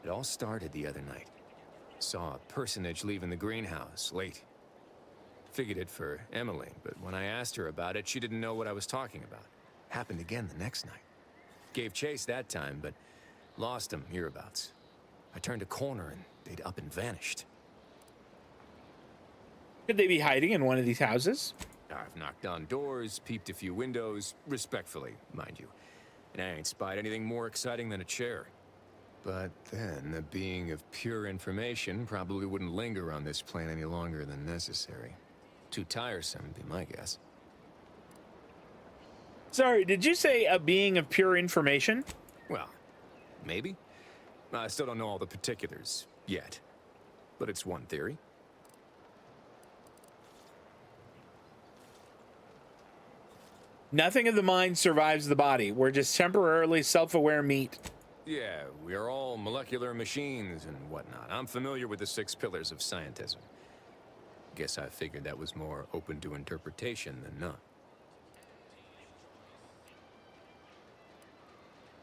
It all started the other night. Saw a personage leaving the greenhouse, late. Figured it for Emily, but when I asked her about it, she didn't know what I was talking about. Happened again the next night. Gave chase that time, but lost him hereabouts. I turned a corner and they'd up and vanished. Could they be hiding in one of these houses? I've knocked on doors, peeped a few windows, respectfully, mind you. And I ain't spied anything more exciting than a chair. But then, a being of pure information probably wouldn't linger on this plane any longer than necessary. Too tiresome, would be my guess. Sorry, did you say a being of pure information? Well, maybe. I still don't know all the particulars yet. But it's one theory. Nothing of the mind survives the body. We're just temporarily self-aware meat. Yeah, we are all molecular machines and whatnot. I'm familiar with the 6 pillars of scientism. Guess I figured that was more open to interpretation than not.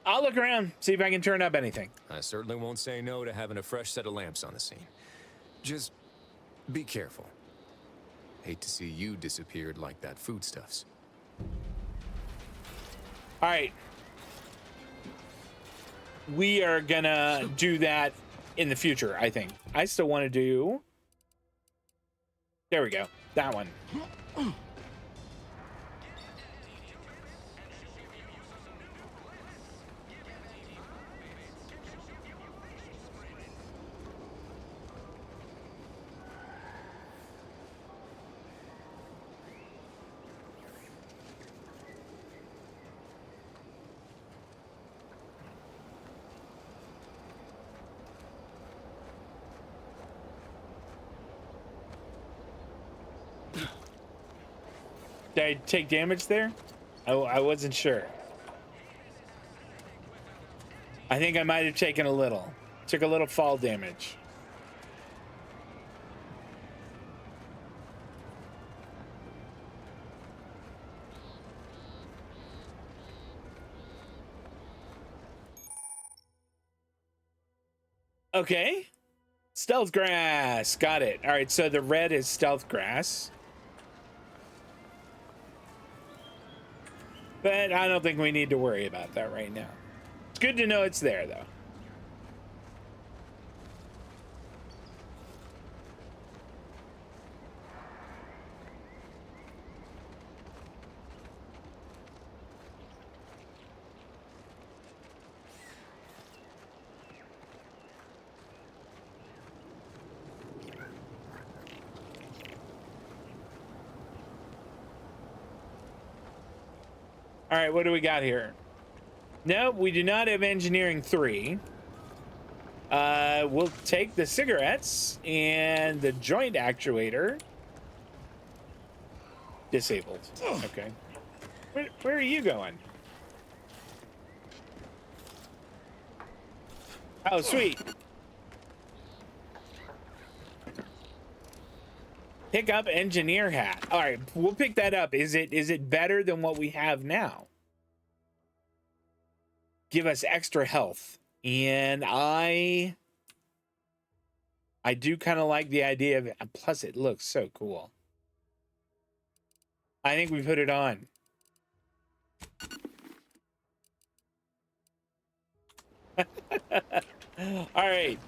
I'll look around, see if I can turn up anything. I certainly won't say no to having a fresh set of lamps on the scene. Just be careful. Hate to see you disappeared like that foodstuffs. All right. We are gonna do that in the future, I think. I still want to do... There we go. That one. Did I take damage there? I wasn't sure. I think I might have taken a little. Took a little fall damage. Okay. Stealth grass. Got it. All right, so the red is stealth grass. But I don't think we need to worry about that right now. It's good to know it's there, though. All right, what do we got here? No, we do not have engineering 3. We'll take the cigarettes and the joint actuator. Disabled. Okay. Where are you going? Oh, sweet. Pick up engineer hat. All right, we'll pick that up. Is it better than what we have now? Give us extra health. And I do kind of like the idea of it. Plus it looks so cool. I think we put it on. All right.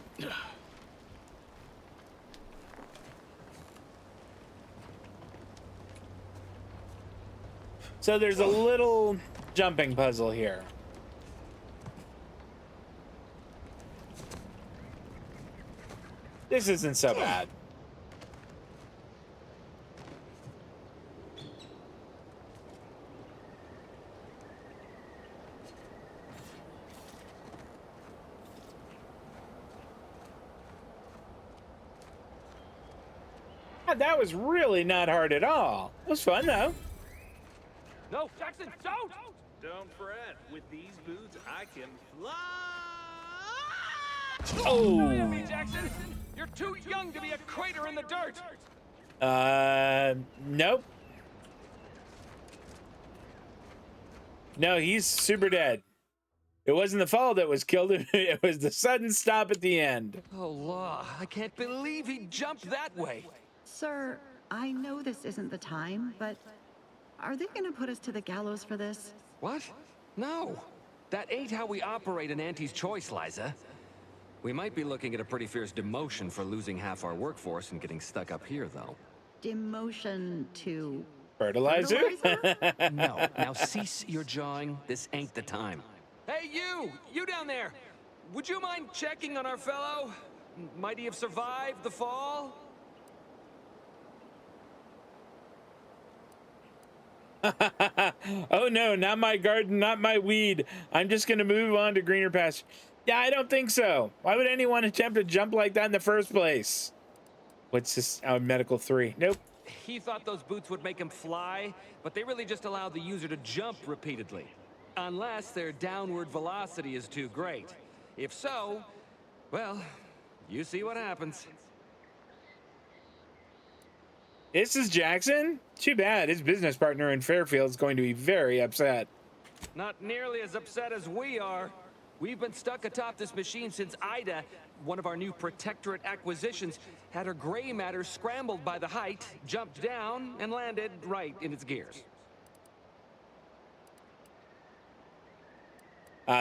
So there's a little jumping puzzle here. This isn't so bad. That was really not hard at all. It was fun though. No, Jackson, don't! Don't fret. With these boots, I can fly. Oh. No, you me, Jackson. You're too young to be a crater in the dirt. Nope. No, he's super dead. It wasn't the fall that was killed him. It was the sudden stop at the end. Oh, law. I can't believe he jumped that way. Sir, I know this isn't the time, but are they gonna put us to the gallows for this? What? No. That ain't how we operate in Auntie's Choice, Liza. We might be looking at a pretty fierce demotion for losing half our workforce and getting stuck up here, though. Demotion to... Fertilizer? No. Now cease your jawing. This ain't the time. Hey, you! You down there! Would you mind checking on our fellow? Might he have survived the fall? Oh no, not my garden, not my weed. I'm just gonna move on to greener pasture. Yeah, I don't think so. Why would anyone attempt to jump like that in the first place? What's this? Oh, medical 3. Nope. He thought those boots would make him fly, but they really just allow the user to jump repeatedly. Unless their downward velocity is too great. If so, well, you see what happens. This is Jackson? Too bad. His business partner in Fairfield is going to be very upset. Not nearly as upset as we are. We've been stuck atop this machine since Ida, one of our new Protectorate acquisitions, had her gray matter scrambled by the height, jumped down, and landed right in its gears.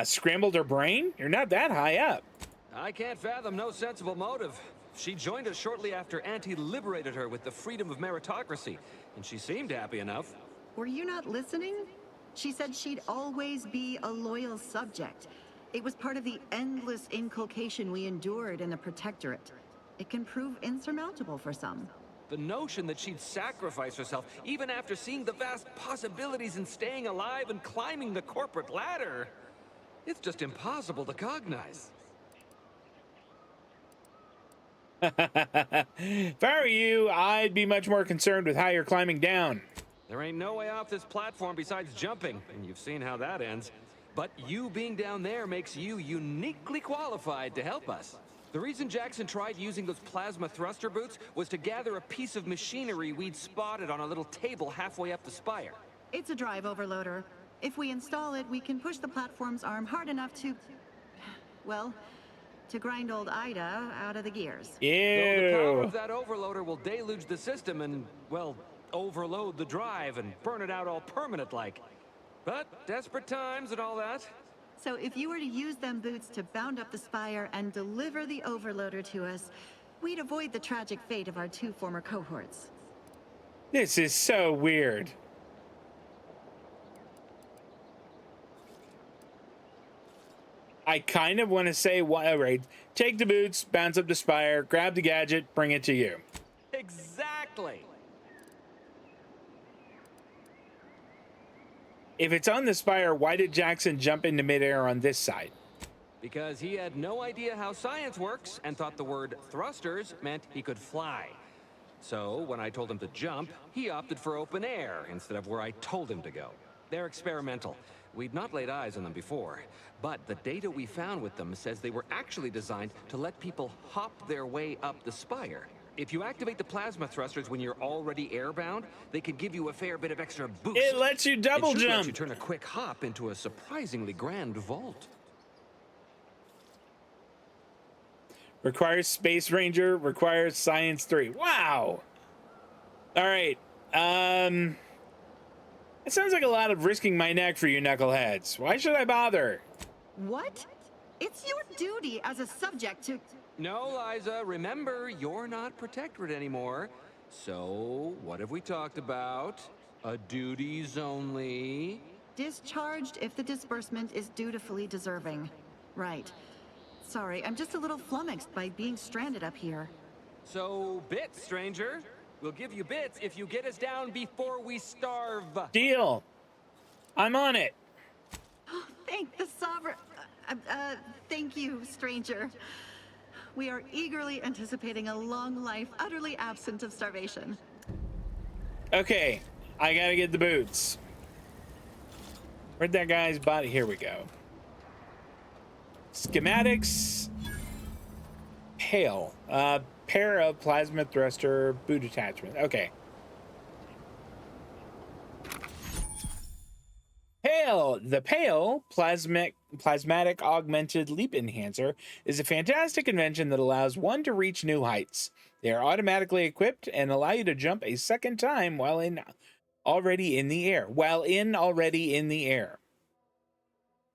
Scrambled her brain? You're not that high up. I can't fathom no sensible motive. She joined us shortly after Auntie liberated her with the freedom of meritocracy, and she seemed happy enough. Were you not listening? She said she'd always be a loyal subject. It was part of the endless inculcation we endured in the Protectorate. It can prove insurmountable for some. The notion that she'd sacrifice herself, even after seeing the vast possibilities in staying alive and climbing the corporate ladder, it's just impossible to cognize. If I were you, I'd be much more concerned with how you're climbing down. There ain't no way off this platform besides jumping, and you've seen how that ends. But you being down there makes you uniquely qualified to help us. The reason Jackson tried using those plasma thruster boots was to gather a piece of machinery we'd spotted on a little table halfway up the spire. It's a drive overloader. If we install it, we can push the platform's arm hard enough to... well, to grind old Ida out of the gears. Ew. Though the power of that overloader will deluge the system and, well, overload the drive and burn it out all permanent-like. But desperate times and all that. So if you were to use them boots to bound up the spire and deliver the overloader to us, we'd avoid the tragic fate of our 2 former cohorts. This is so weird. I kind of want to say, right, take the boots, bounce up the spire, grab the gadget, bring it to you. Exactly. If it's on the spire, why did Jackson jump into midair on this side? because he had no idea how science works and thought the word thrusters meant he could fly. So, when I told him to jump, he opted for open air instead of where I told him to go. They're experimental. We'd not laid eyes on them before, but the data we found with them says they were actually designed to let people hop their way up the spire. If you activate the plasma thrusters when you're already airbound, they could give you a fair bit of extra boost. It lets you double It should let jump. you turn a quick hop into a surprisingly grand vault. Requires Space Ranger, requires Science 3. Wow. All right. It sounds like a lot of risking my neck for you knuckleheads. Why should I bother? What? It's your duty as a subject to... No, Liza, remember, you're not protectorate anymore. So, what have we talked about? A duties only. Discharged if the disbursement is dutifully deserving. Right. Sorry, I'm just a little flummoxed by being stranded up here. So, bits, stranger. We'll give you bits if you get us down before we starve. Deal. I'm on it. Thank the sovereign... thank you, stranger. We are eagerly anticipating a long life utterly absent of starvation. Okay, I gotta get the boots. Where'd that guy's body? Here we go. Schematics. Pale. Pair of plasma thruster boot attachment. Okay. Pale. The Pale plasmatic augmented leap enhancer is a fantastic invention that allows one to reach new heights. They are automatically equipped and allow you to jump a second time while already in the air.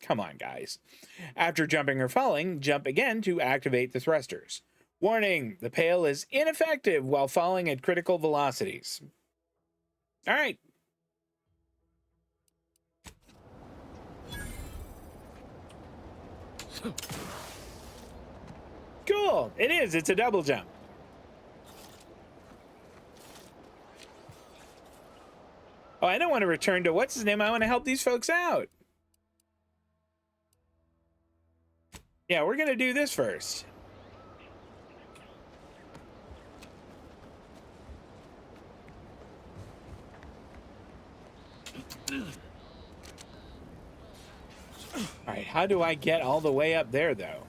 Come on, guys. After jumping or falling, jump again to activate the thrusters. Warning, the Pale is ineffective while falling at critical velocities. All right. Cool. It is. It's a double jump. Oh, I don't want to return to what's his name. I want to help these folks out. Yeah, we're going to do this first. All right, how do I get all the way up there, though?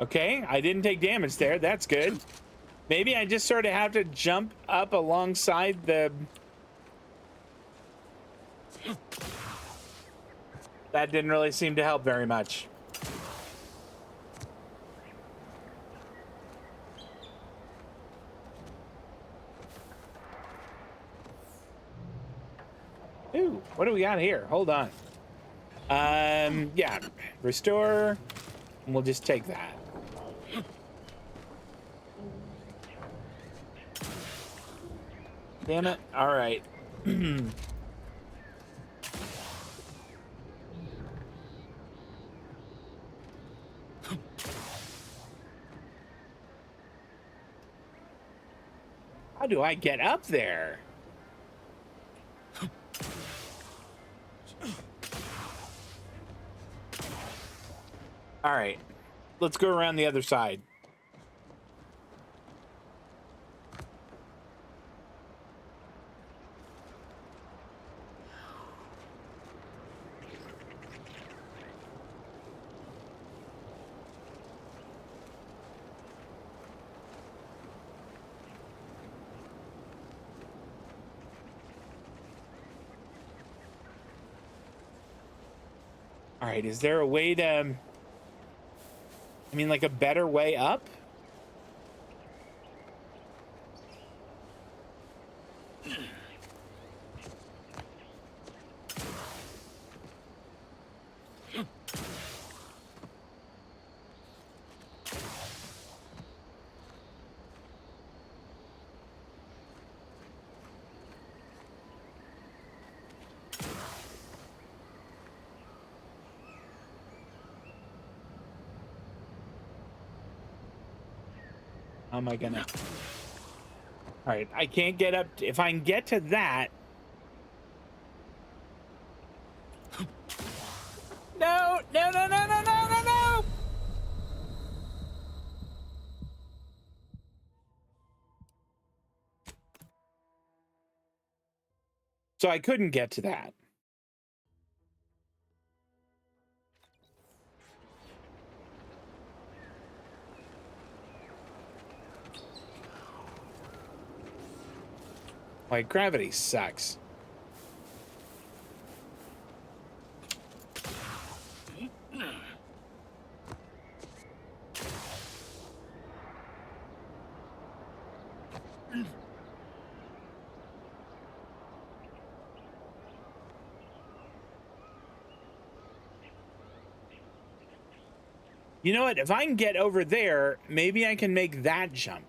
Okay, I didn't take damage there. That's good. Maybe I just sort of have to jump up alongside the... That didn't really seem to help very much. Ooh, what do we got here? Hold on. Yeah, restore, and we'll just take that. Damn it. All right. How do I get up there? All right, let's go around the other side. All right, is there a way to... I mean, like a better way up? How am I gonna? All right, I can't get up. If I can get to that. No, no, no, no, no, no, no, no. So I couldn't get to that. Like, gravity sucks. You know what? If I can get over there, maybe I can make that jump.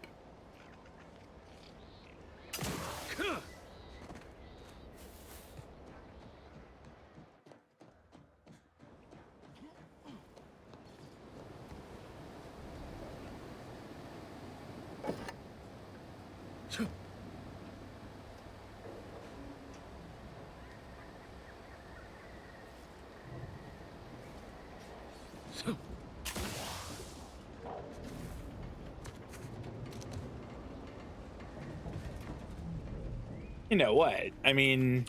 You know what? I mean,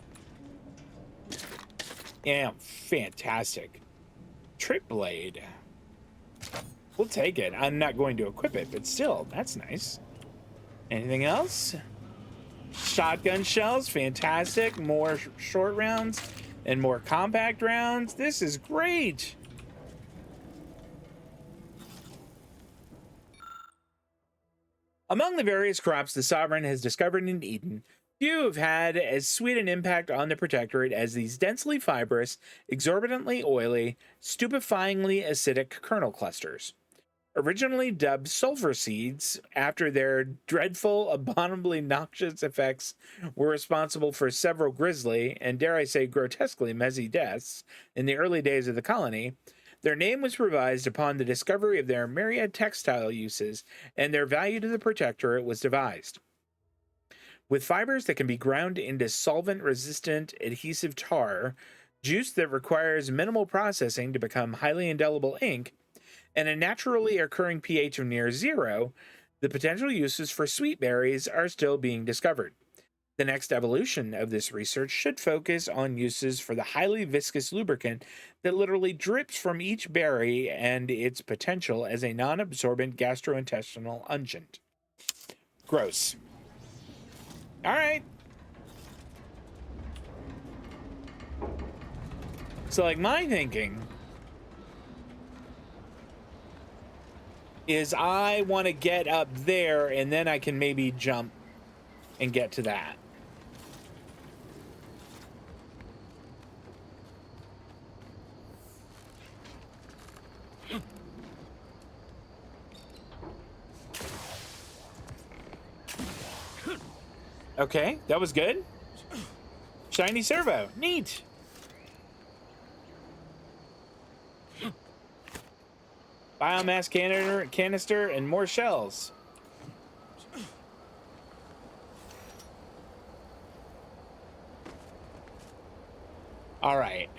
yeah, fantastic. Trip blade. We'll take it. I'm not going to equip it, but still, that's nice. Anything else? Shotgun shells, fantastic. More short rounds and more compact rounds. This is great. Among the various crops the Sovereign has discovered in Eden, few have had as sweet an impact on the Protectorate as these densely fibrous, exorbitantly oily, stupefyingly acidic kernel clusters. Originally dubbed sulfur seeds after their dreadful, abominably noxious effects were responsible for several grisly, and dare I say grotesquely messy deaths in the early days of the colony, their name was revised upon the discovery of their myriad textile uses, and their value to the Protectorate was devised. With fibers that can be ground into solvent-resistant adhesive tar, juice that requires minimal processing to become highly indelible ink, and a naturally occurring pH of near 0, the potential uses for sweet berries are still being discovered. The next evolution of this research should focus on uses for the highly viscous lubricant that literally drips from each berry and its potential as a non-absorbent gastrointestinal unguent. Gross. All right. So, like, my thinking is I want to get up there and then I can maybe jump and get to that. Okay, that was good. Shiny servo. Neat. Biomass canister and more shells. All right.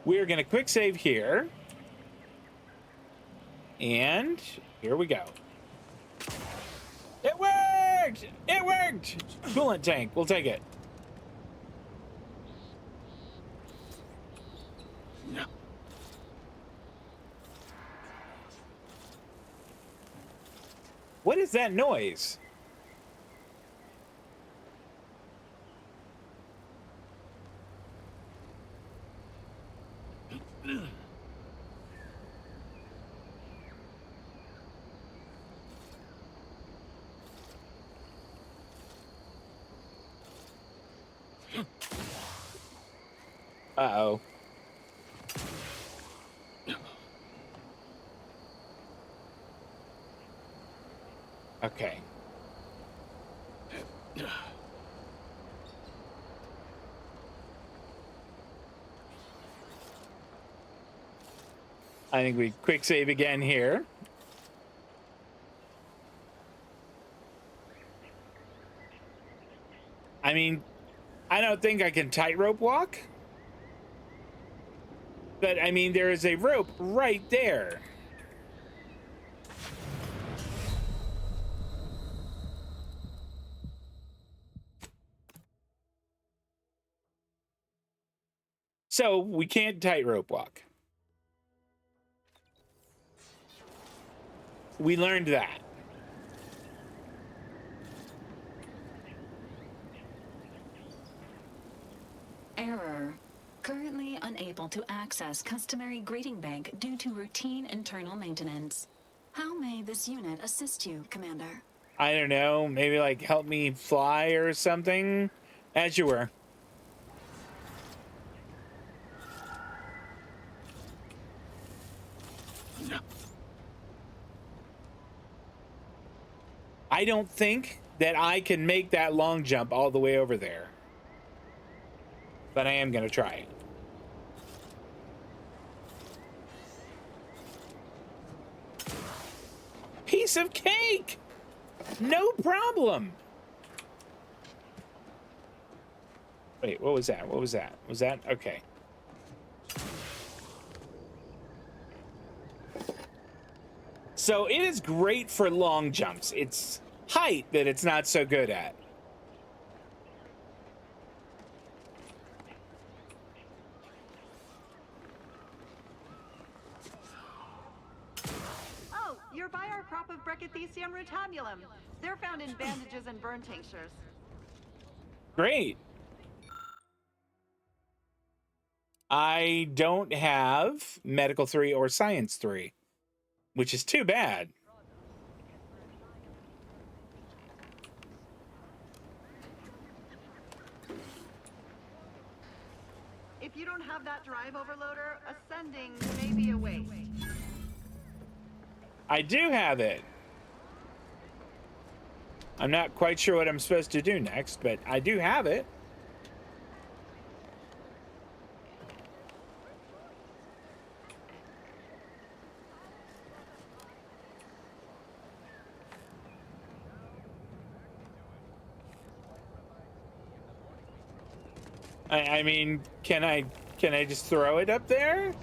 We're going to quick save here. And here we go. It worked! It worked! Coolant tank. We'll take it. What is that noise? Uh-oh. Okay. I think we quick save again here. I mean, I don't think I can tightrope walk. But I mean, there is a rope right there. So we can't tightrope walk. We learned that. Error. Currently unable to access customary greeting bank due to routine internal maintenance. How may this unit assist you, Commander? I don't know. Maybe like help me fly or something. As you were. I don't think that I can make that long jump all the way over there. But I am going to try it. Piece of cake! No problem! Wait, what was that? What was that? Was that? Okay. So it is great for long jumps. It's height that it's not so good at. Oh, you're by our crop of Brachythecium rotabulum. They're found in bandages and burn tinctures. Great. I don't have medical 3 or science 3, which is too bad. If you don't have that drive overloader, ascending may be a waste. I do have it. I'm not quite sure what I'm supposed to do next, but I do have it. I mean, can I just throw it up there?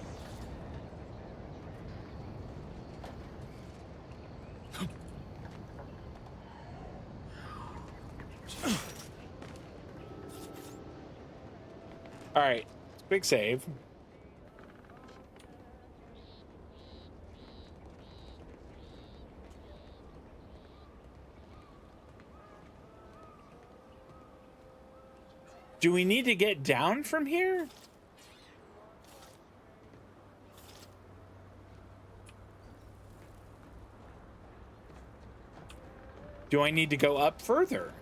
All right, big save. Do we need to get down from here? Do I need to go up further?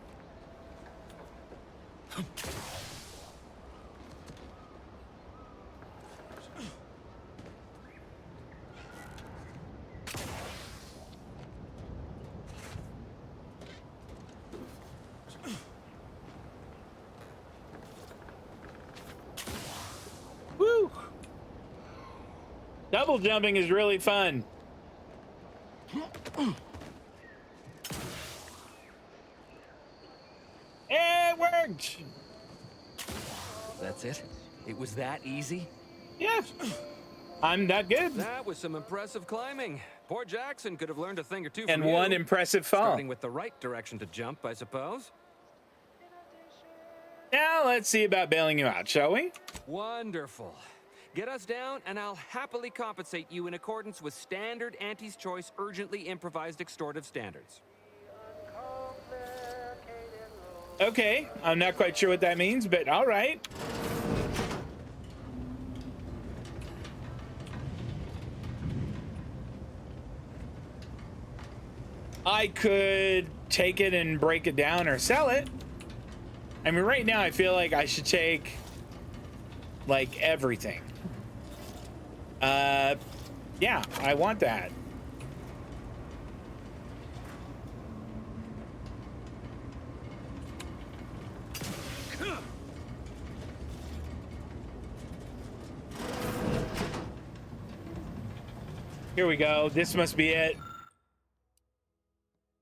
Woo! Double jumping is really fun. It worked! That's it? It was that easy? Yeah. I'm that good. That was some impressive climbing. Poor Jackson could have learned a thing or two And from one you. impressive fall. Starting with the right direction to jump, I suppose. Now let's see about bailing you out, shall we? Wonderful. Get us down, and I'll happily compensate you in accordance with standard Auntie's Choice urgently improvised extortive standards. Okay, I'm not quite sure what that means, but all right. I could take it and break it down or sell it. I mean, right now I feel like I should take like everything. Yeah, I want that. Here we go. This must be it.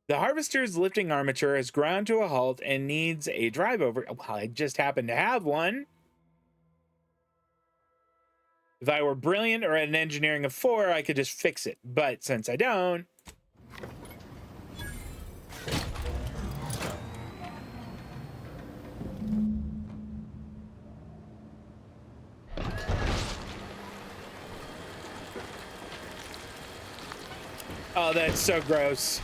The harvester's lifting armature has ground to a halt and needs a drive over. Well, I just happen to have one. If I were brilliant or at an engineering of 4, I could just fix it. But since I don't... Oh, that's so gross.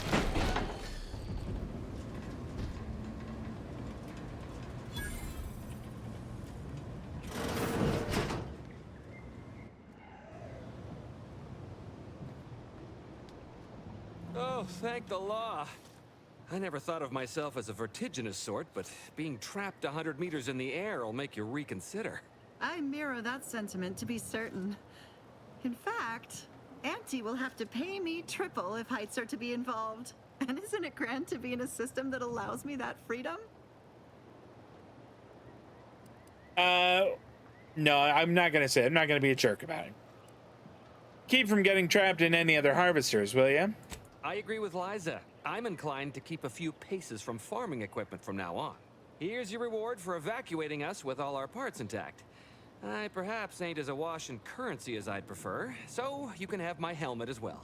Oh, thank the law. I never thought of myself as a vertiginous sort, but being trapped 100 meters in the air will make you reconsider. I mirror that sentiment, to be certain. In fact, Auntie will have to pay me triple if heights are to be involved. And isn't it grand to be in a system that allows me that freedom? No, I'm not gonna say. I'm not gonna be a jerk about it. Keep from getting trapped in any other harvesters, will you? I agree with Liza. I'm inclined to keep a few paces from farming equipment from now on. Here's your reward for evacuating us with all our parts intact. I perhaps ain't as awash in currency as I'd prefer, so you can have my helmet as well.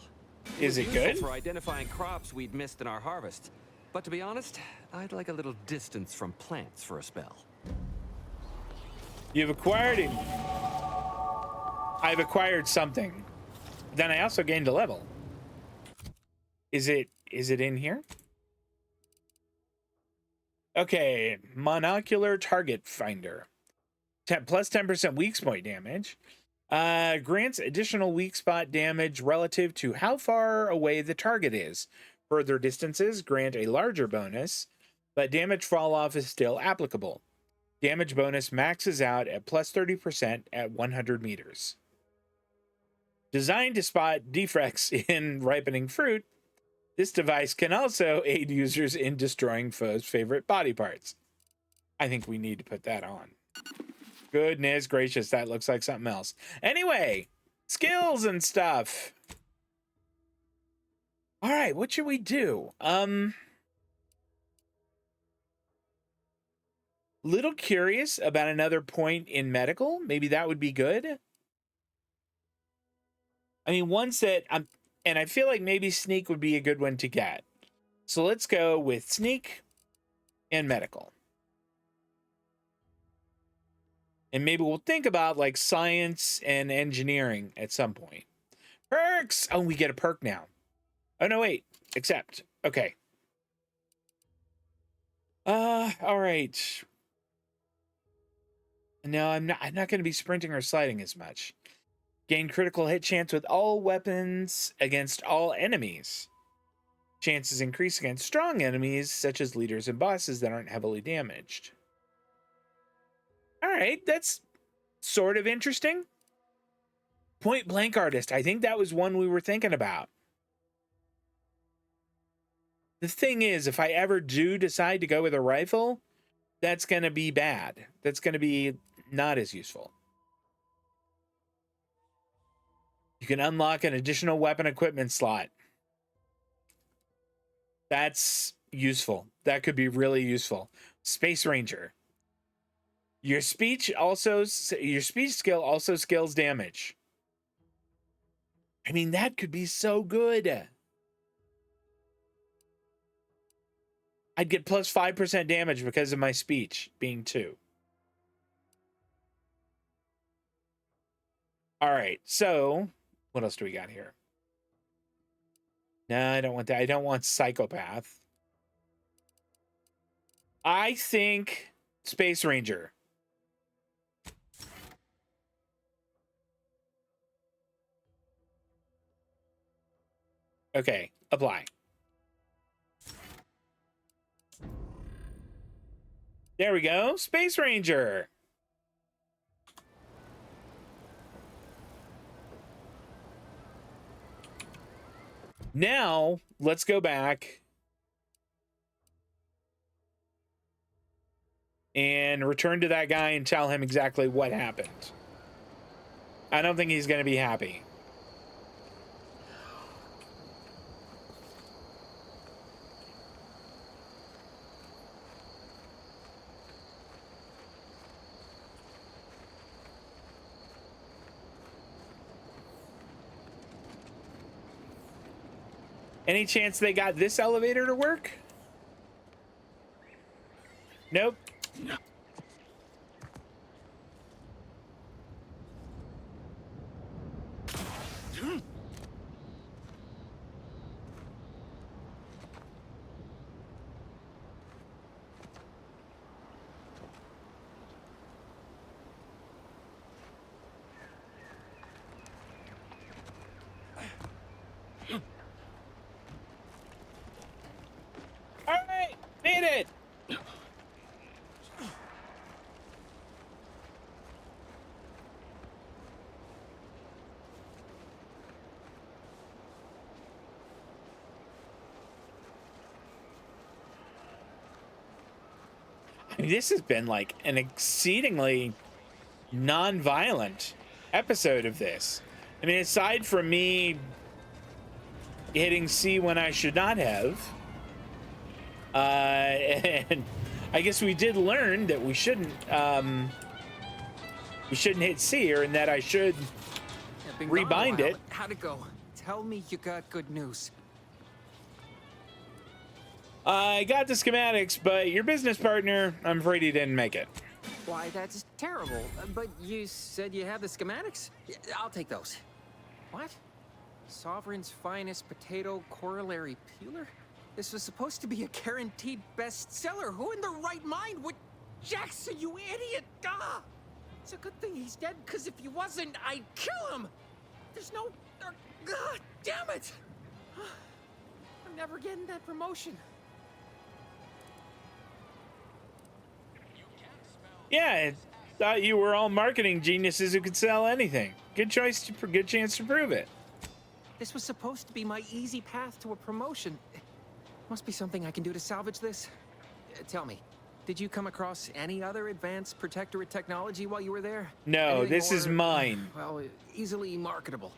Is it useful good? for identifying crops we'd missed in our harvest. But to be honest, I'd like a little distance from plants for a spell. You've acquired it. I've acquired something. Then I also gained a level. Is it in here? Okay, monocular target finder. Plus 10% weak point damage. Grants additional weak spot damage relative to how far away the target is. Further distances grant a larger bonus, but damage fall off is still applicable. Damage bonus maxes out at plus 30% at 100 meters. Designed to spot defects in ripening fruit, this device can also aid users in destroying foes' favorite body parts. I think we need to put that on. Goodness gracious, that looks like something else. Anyway, skills and stuff. All right, what should we do? Little curious about another point in medical. Maybe that would be good. I mean, ones that and I feel like maybe sneak would be a good one to get. So let's go with sneak and medical. And maybe we'll think about like science and engineering at some point. Perks! Oh, we get a perk now. Oh, no, wait. Accept. Okay. All right. No, I'm not going to be sprinting or sliding as much. Gain critical hit chance with all weapons against all enemies. Chances increase against strong enemies, such as leaders and bosses that aren't heavily damaged. All right, that's sort of interesting. Point blank artist. I think that was one we were thinking about. The thing is, if I ever do decide to go with a rifle, that's going to be bad. That's going to be not as useful. You can unlock an additional weapon equipment slot. That's useful. That could be really useful. Space Ranger. Your speech skill also scales damage. I mean, that could be so good. I'd get plus 5% damage because of my speech being 2. All right, so what else do we got here? No, I don't want that. I don't want psychopath. I think Space Ranger. Okay, apply. There we go. Space Ranger. Now, let's go back and return to that guy and tell him exactly what happened. I don't think he's going to be happy. Any chance they got this elevator to work? Nope. All right, made it. I mean, this has been like an exceedingly non-violent episode of this. I mean, aside from me hitting C when I should not have, and I guess we did learn that we shouldn't hit C here, and that I should rebind it. How'd it go? Tell me you got good news. I got the schematics, but your business partner, I'm afraid he didn't make it. Why, that's terrible. But you said you have the schematics? I'll take those. What? Sovereign's finest potato corollary peeler? This was supposed to be a guaranteed bestseller. Who in their right mind would... Jackson, you idiot! Ah! It's a good thing he's dead, because if he wasn't, I'd kill him! There's no... God damn it! I'm never getting that promotion. Yeah, I thought you were all marketing geniuses who could sell anything. Good choice, good chance to prove it. This was supposed to be my easy path to a promotion. Must be something I can do to salvage this. Tell me, did you come across any other advanced protectorate technology while you were there? No, Anything this more, is mine. Well, easily marketable.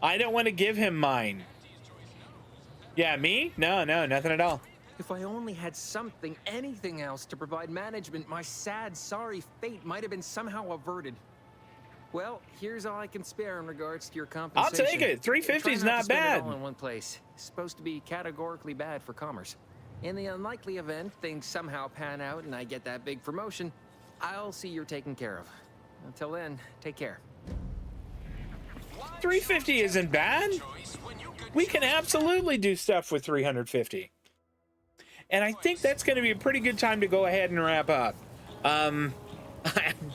I don't want to give him mine. Yeah, me? No, nothing at all. If I only had something, anything else to provide management, my sad, sorry fate might have been somehow averted. Well, here's all I can spare in regards to your compensation. I'll take it. 350 is not Try to spend bad. it all in one place. It's supposed to be categorically bad for commerce. In the unlikely event things somehow pan out and I get that big promotion, I'll see you're taken care of. Until then, take care. 350 isn't bad. We can absolutely do stuff with 350. And I think that's going to be a pretty good time to go ahead and wrap up. I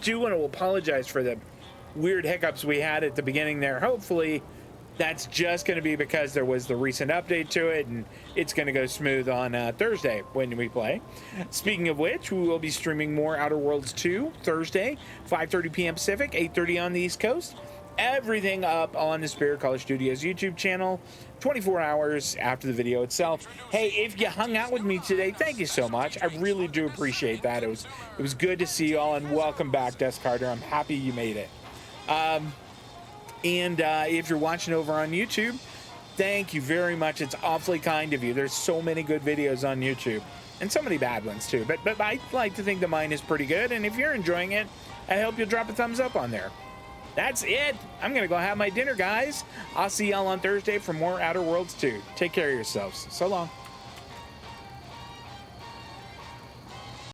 do want to apologize for the weird hiccups we had at the beginning there. Hopefully that's just going to be because there was the recent update to it, and it's going to go smooth on Thursday when we play. Speaking of which, we will be streaming more Outer Worlds 2 Thursday, 5:30 p.m. Pacific, 8:30 on the East Coast. Everything up on the Spirit College Studios YouTube channel 24 hours after the video itself. Hey, if you hung out with me today, thank you so much. I really do appreciate that. It was good to see you all, and welcome back, Des Carter. I'm happy you made it. If you're watching over on YouTube, thank you very much. It's awfully kind of you. There's so many good videos on YouTube, and so many bad ones too. But I like to think that mine is pretty good, and if you're enjoying it, I hope you'll drop a thumbs up on there. That's it. I'm going to go have my dinner, guys. I'll see y'all on Thursday for more Outer Worlds 2. Take care of yourselves. So long.